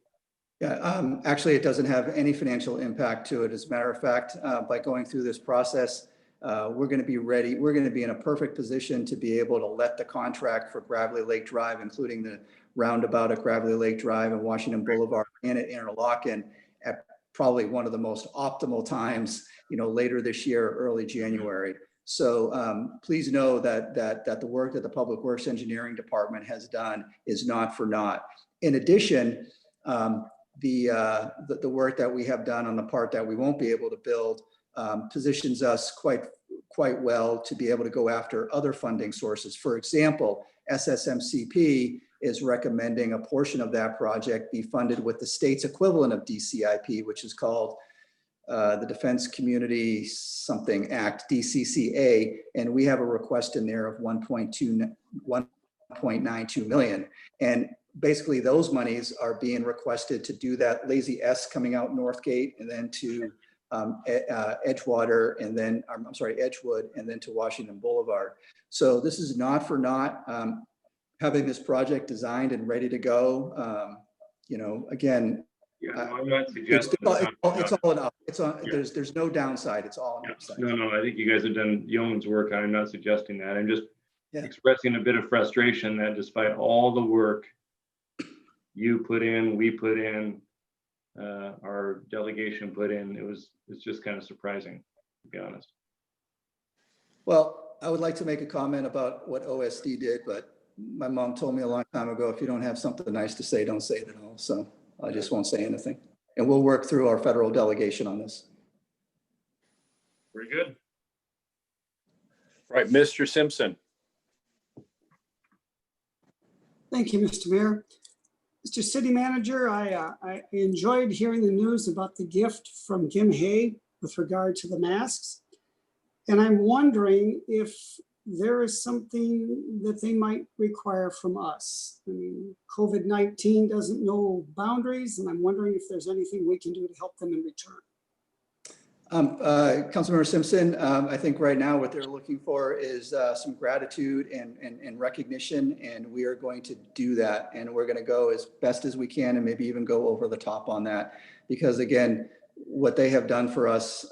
Yeah, actually, it doesn't have any financial impact to it. As a matter of fact, by going through this process, we're going to be ready. We're going to be in a perfect position to be able to let the contract for Gravelly Lake Drive, including the roundabout at Gravelly Lake Drive and Washington Boulevard and at Interlochen, at probably one of the most optimal times, you know, later this year, early January. So please know that the work that the Public Works Engineering Department has done is not for naught. In addition, the work that we have done on the part that we won't be able to build positions us quite well to be able to go after other funding sources. For example, SSMCP is recommending a portion of that project be funded with the state's equivalent of DCIP, which is called the Defense Community Something Act, DCCA, and we have a request in there of 1.92 million. And basically those monies are being requested to do that Lazy S coming out Northgate and then to Edgewater and then, I'm sorry, Edgewood and then to Washington Boulevard. So this is not for naught. Having this project designed and ready to go, you know, again, yeah, no, I'm not suggesting it's all enough. It's on. Yeah. There's no downside. It's all an upside. No, I think you guys have done yeoman's work. I'm not suggesting that. I'm just Yeah. expressing a bit of frustration that despite all the work you put in, we put in, our delegation put in, it's just kind of surprising, to be honest. Well, I would like to make a comment about what OSD did, but my mom told me a long time ago, if you don't have something nice to say, don't say it at all. So I just won't say anything. And we'll work through our federal delegation on this. Very good. Right, Mr. Simpson. Thank you, Mr. Mayor. Mr. City Manager, I enjoyed hearing the news about the gift from Kim Hay with regard to the masks. And I'm wondering if there is something that they might require from us. I mean, COVID-19 doesn't know boundaries, and I'm wondering if there's anything we can do to help them in return. Councilmember Simpson, I think right now what they're looking for is some gratitude and recognition, and we are going to do that. And we're going to go as best as we can and maybe even go over the top on that. Because again, what they have done for us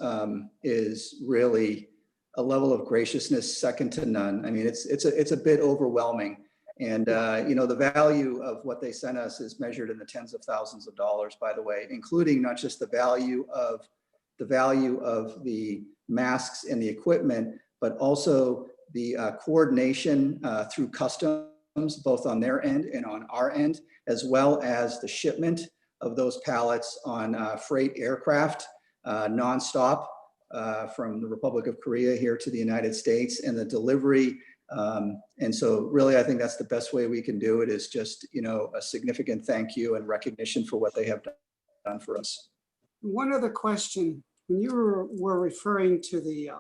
is really a level of graciousness second to none. I mean, it's a bit overwhelming. And you know, the value of what they sent us is measured in the tens of thousands of dollars, by the way, including not just the value of the masks and the equipment, but also the coordination through customs, both on their end and on our end, as well as the shipment of those pallets on freight aircraft nonstop from the Republic of Korea here to the United States, and the delivery. And so really, I think that's the best way we can do it, is just, you know, a significant thank you and recognition for what they have done for us. One other question, when you were referring to the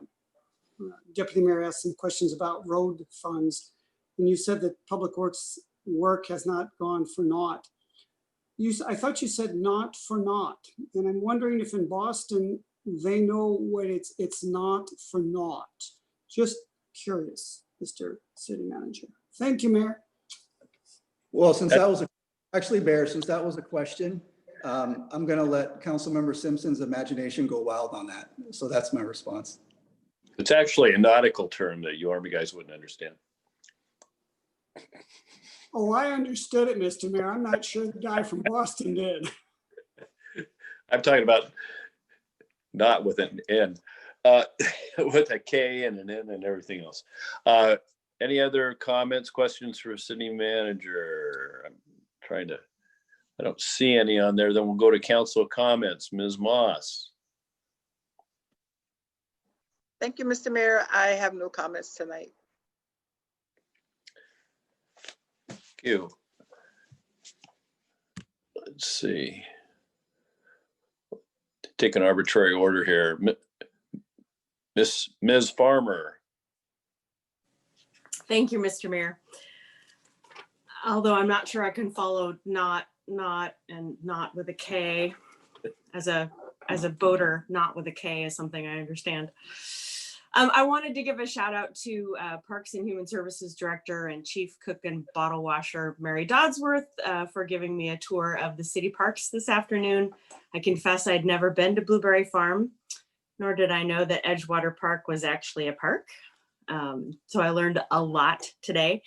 Deputy Mayor asked some questions about road funds, and you said that Public Works work has not gone for naught. I thought you said not for naught, and I'm wondering if in Boston they know what it's not for naught. Just curious, Mr. City Manager. Thank you, Mayor. Well, since that was actually, Mayor, since that was a question, I'm going to let Councilmember Simpson's imagination go wild on that. So that's my response. It's actually a nautical term that you Army guys wouldn't understand. Oh, I understood it, Mr. Mayor. I'm not sure the guy from Boston did. I'm talking about not with an N, with a K and an N and everything else. Any other comments, questions for city manager? I'm trying to, I don't see any on there. Then we'll go to council comments. Ms. Moss. Thank you, Mr. Mayor. I have no comments tonight. Thank you. Let's see. Take an arbitrary order here. Ms. Farmer. Thank you, Mr. Mayor. Although I'm not sure I can follow not with a K as a voter, not with a K is something I understand. I wanted to give a shout out to Parks and Human Services Director and Chief Cook and Bottle Washer, Mary Dodsworth, for giving me a tour of the city parks this afternoon. I confess I'd never been to Blueberry Farm, nor did I know that Edgewater Park was actually a park. So I learned a lot today.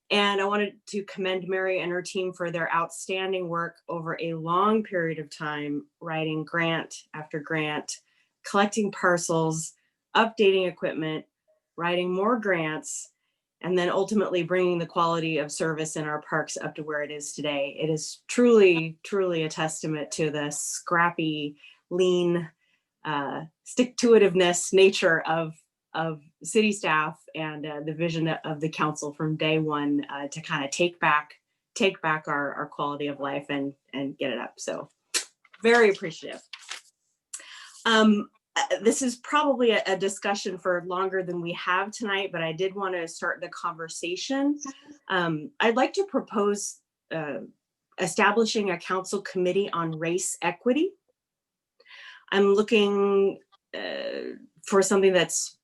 And I wanted to commend Mary and her team for their outstanding work over a long period of time, writing grant after grant, collecting parcels, updating equipment, writing more grants, and then ultimately bringing the quality of service in our parks up to where it is today. It is truly, truly a testament to the scrappy, lean, stick-to-itiveness nature of city staff and the vision of the council from day one to kind of take back our quality of life and get it up. So very appreciative. This is probably a discussion for longer than we have tonight, but I did want to start the conversation. I'd like to propose establishing a council committee on race equity. I'm looking for something that's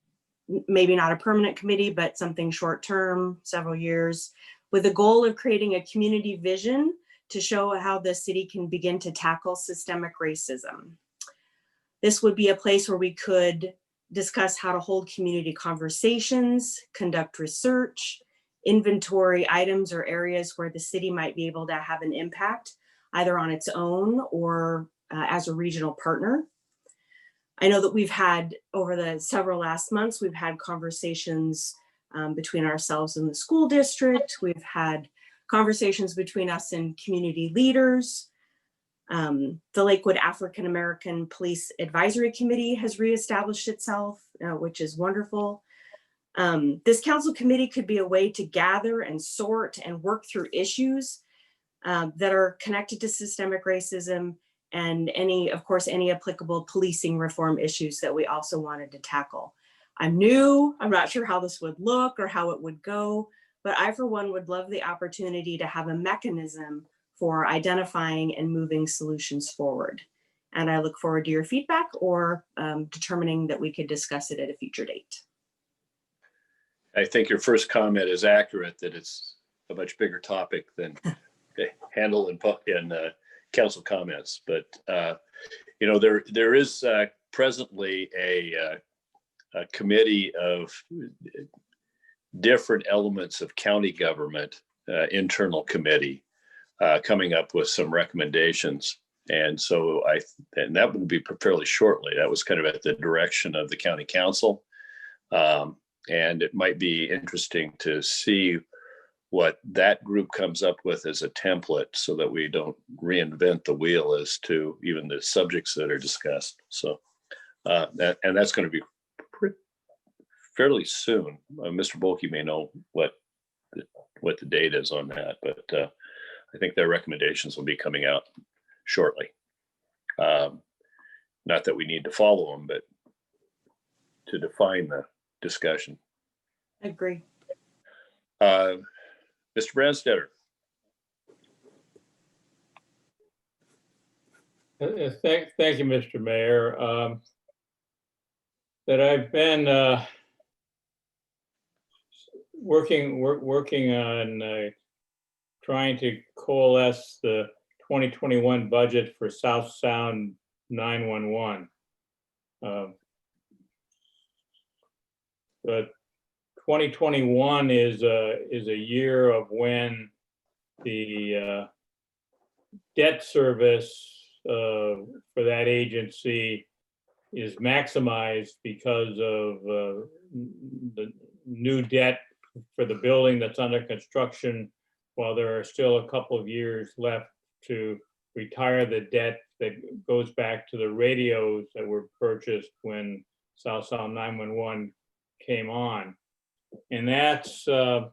maybe not a permanent committee, but something short-term, several years, with the goal of creating a community vision to show how the city can begin to tackle systemic racism. This would be a place where we could discuss how to hold community conversations, conduct research, inventory items or areas where the city might be able to have an impact, either on its own or as a regional partner. I know that we've had, over the several last months, we've had conversations between ourselves and the school district. We've had conversations between us and community leaders. The Lakewood African American Police Advisory Committee has reestablished itself, which is wonderful. This council committee could be a way to gather and sort and work through issues that are connected to systemic racism and any applicable policing reform issues that we also wanted to tackle. I'm new, I'm not sure how this would look or how it would go, but I, for one, would love the opportunity to have a mechanism for identifying and moving solutions forward. And I look forward to your feedback or determining that we could discuss it at a future date. I think your first comment is accurate, that it's a much bigger topic than to handle in council comments. But, there is presently a committee of different elements of county government, internal committee, coming up with some recommendations. And so and that will be fairly shortly. That was kind of at the direction of the county council. And it might be interesting to see what that group comes up with as a template so that we don't reinvent the wheel as to even the subjects that are discussed. So, and that's going to be fairly soon. Mr. Bolke may know what the date is on that, but I think their recommendations will be coming out shortly. Not that we need to follow them, but to define the discussion. I agree. Mr. Branstetter. Thank you, Mr. Mayor. That I've been working on trying to coalesce the 2021 budget for South Sound 911. But 2021 is a year of when the debt service for that agency is maximized because of the new debt for the building that's under construction, while there are still a couple of years left to retire the debt that goes back to the radios that were purchased when South Sound 911 came on. And that's going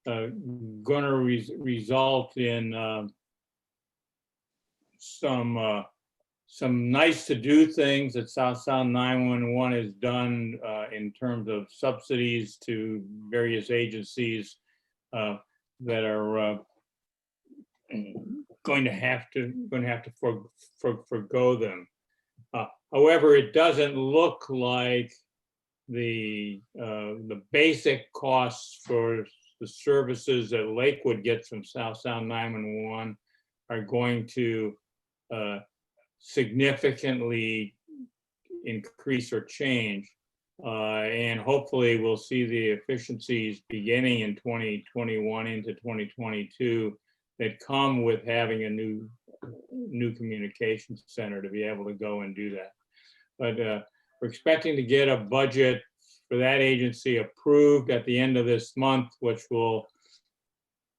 to result in some nice to do things that South Sound 911 has done in terms of subsidies to various agencies that are going to have to forgo them. However, it doesn't look like the basic costs for the services that Lakewood gets from South Sound 911 are going to significantly increase or change. And hopefully we'll see the efficiencies beginning in 2021 into 2022 that come with having a new communications center to be able to go and do that. But we're expecting to get a budget for that agency approved at the end of this month, which will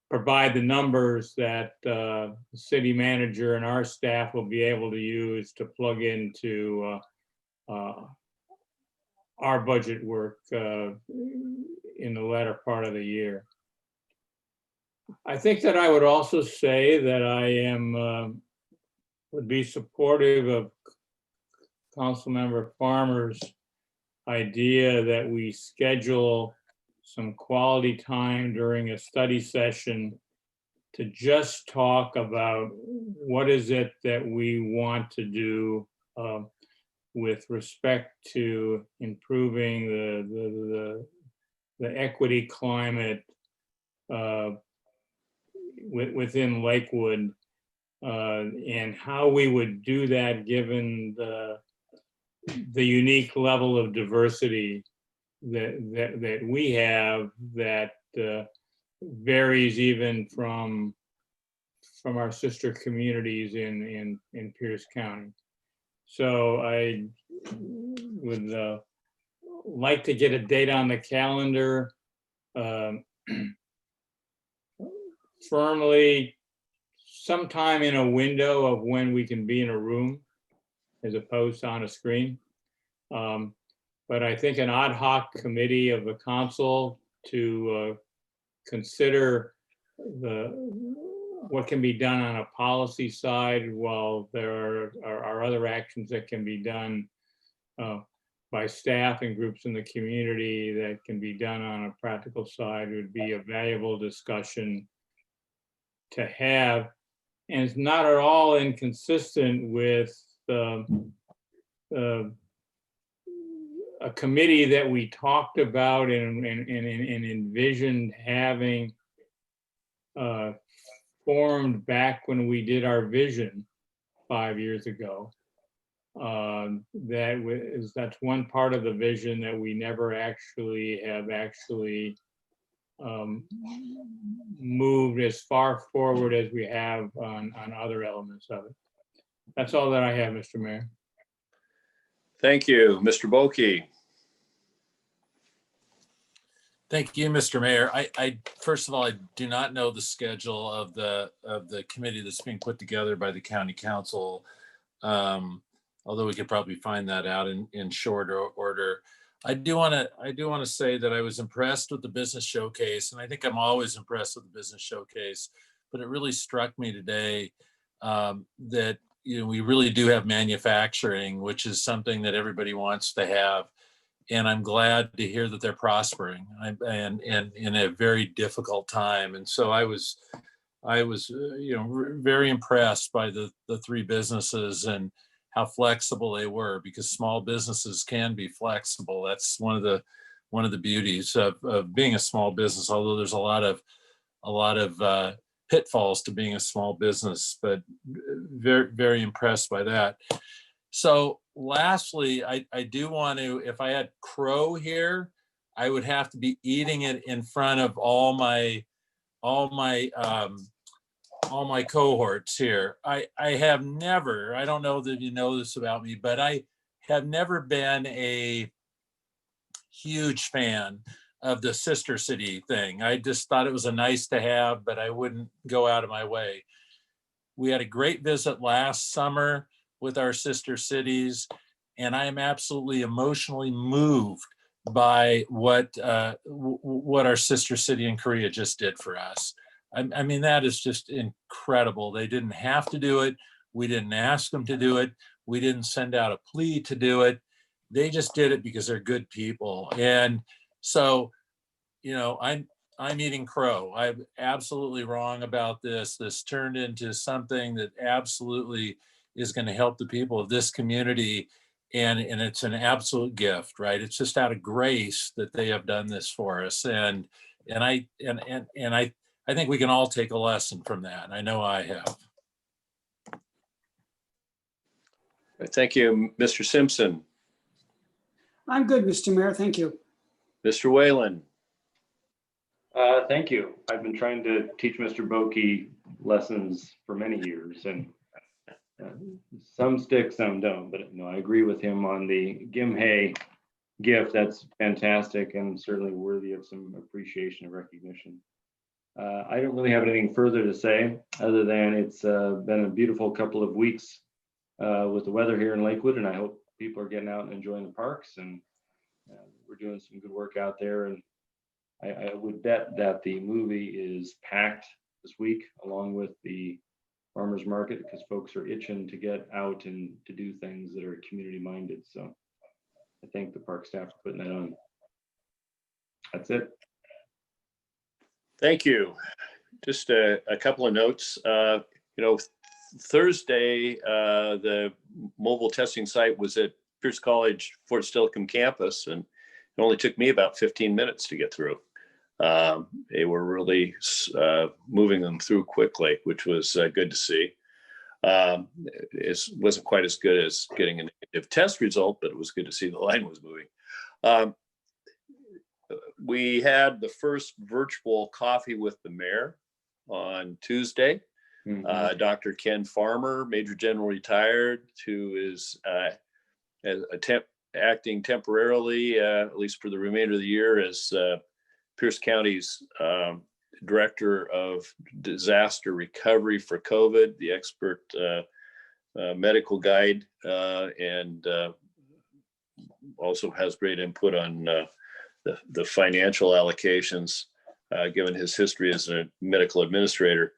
provide the numbers that the city manager and our staff will be able to use to plug into our budget work in the latter part of the year. I think that I would also say that I am would be supportive of Councilmember Farmer's idea that we schedule some quality time during a study session to just talk about what is it that we want to do with respect to improving the equity climate within Lakewood, and how we would do that given the unique level of diversity that we have that varies even from our sister communities in Pierce County. So I would like to get a date on the calendar firmly sometime in a window of when we can be in a room as opposed to on a screen. But I think an ad hoc committee of the council to consider what can be done on a policy side, while there are other actions that can be done by staff and groups in the community that can be done on a practical side, would be a valuable discussion to have. And it's not at all inconsistent with a committee that we talked about and envisioned having formed back when we did our vision 5 years ago. That's one part of the vision that we never actually have moved as far forward as we have on other elements of it. That's all that I have, Mr. Mayor. Thank you, Mr. Boki. Thank you, Mr. Mayor. I first of all, I do not know the schedule of the committee that's being put together by the county council. Although we could probably find that out in short order. I do want to say that I was impressed with the business showcase, and I think I'm always impressed with the business showcase. But it really struck me today that we really do have manufacturing, which is something that everybody wants to have. And I'm glad to hear that they're prospering and in a very difficult time. And so I was very impressed by the three businesses and how flexible they were, because small businesses can be flexible. That's one of the beauties of being a small business, although there's a lot of pitfalls to being a small business, but very, very impressed by that. So lastly, I do want to, if I had crow here, I would have to be eating it in front of all my cohorts here. I have never, I don't know that you know this about me, but I have never been a huge fan of the sister city thing. I just thought it was a nice to have, but I wouldn't go out of my way. We had a great visit last summer with our sister cities, and I am absolutely emotionally moved by what our sister city in Korea just did for us. I mean, that is just incredible. They didn't have to do it. We didn't ask them to do it. We didn't send out a plea to do it. They just did it because they're good people. And so, you know, I'm eating crow. I'm absolutely wrong about this. This turned into something that absolutely is going to help the people of this community. And it's an absolute gift, right? It's just out of grace that they have done this for us. And I think we can all take a lesson from that. I know I have. Thank you, Mr. Simpson. I'm good, Mr. Mayor. Thank you. Mr. Whalen. Thank you. I've been trying to teach Mr. Boki lessons for many years, and some stick, some don't. But no, I agree with him on the Gimhae gift. That's fantastic and certainly worthy of some appreciation and recognition. I don't really have anything further to say other than it's been a beautiful couple of weeks with the weather here in Lakewood, and I hope people are getting out and enjoying the parks, and we're doing some good work out there. And I would bet that the movie is packed this week along with the farmers market, because folks are itching to get out and to do things that are community minded. So I thank the park staff for putting that on. That's it. Thank you. Just a couple of notes. You know, Thursday, the mobile testing site was at Pierce College Fort Steilacoom campus, and it only took me about 15 minutes to get through. They were really moving them through quickly, which was good to see. It wasn't quite as good as getting a negative test result, but it was good to see the line was moving. We had the first virtual coffee with the mayor on Tuesday. Dr. Ken Farmer, Major General retired, who is acting temporarily, at least for the remainder of the year, as Pierce County's Director of Disaster Recovery for COVID, the expert medical guide, and also has great input on the financial allocations, given his history as a medical administrator.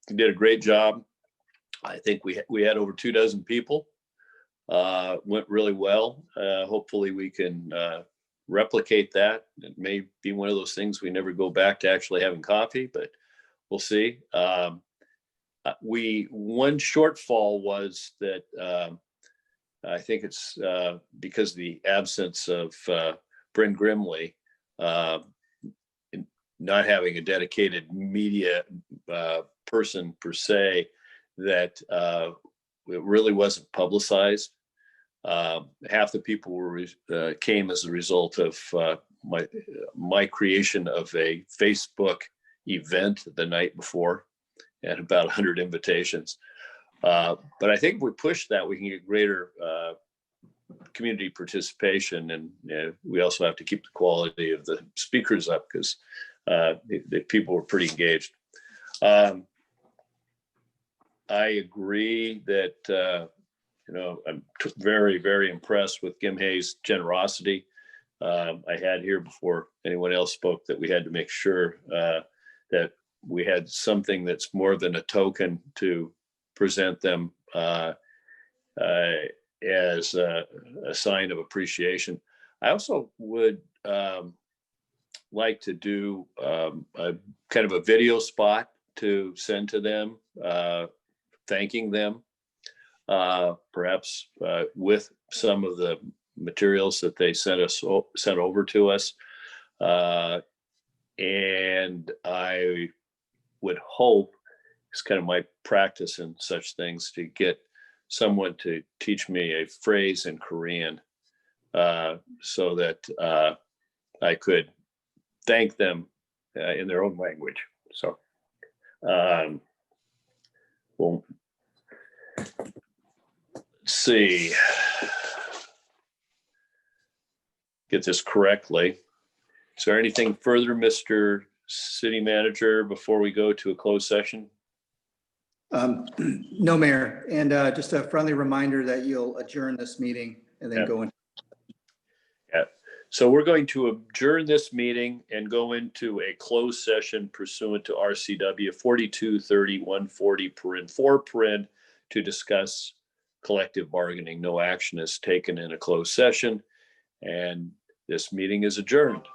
He did a great job. I think we had over 24 people. Went really well. Hopefully we can replicate that. It may be one of those things we never go back to actually having coffee, but we'll see. One shortfall was that I think it's because of the absence of Bryn Grimley, not having a dedicated media person per se, that it really wasn't publicized. Half the people came as a result of my creation of a Facebook event the night before, and about 100 invitations. But I think if we push that, we can get greater community participation, and we also have to keep the quality of the speakers up, because the people were pretty engaged. I agree that I'm very, very impressed with Gimhae's generosity. I had here before anyone else spoke that we had to make sure that we had something that's more than a token to present them as a sign of appreciation. I also would like to do a kind of a video spot to send to them, thanking them, perhaps with some of the materials that they sent over to us. And I would hope, it's kind of my practice in such things, to get someone to teach me a phrase in Korean so that I could thank them in their own language. So, well, let's see, get this correctly. Is there anything further, Mr. City Manager, before we go to a closed session? No, Mayor. And just a friendly reminder that you'll adjourn this meeting and then go in. Yeah. So we're going to adjourn this meeting and go into a closed session pursuant to RCW 4230-140 to discuss collective bargaining. No action is taken in a closed session, and this meeting is adjourned.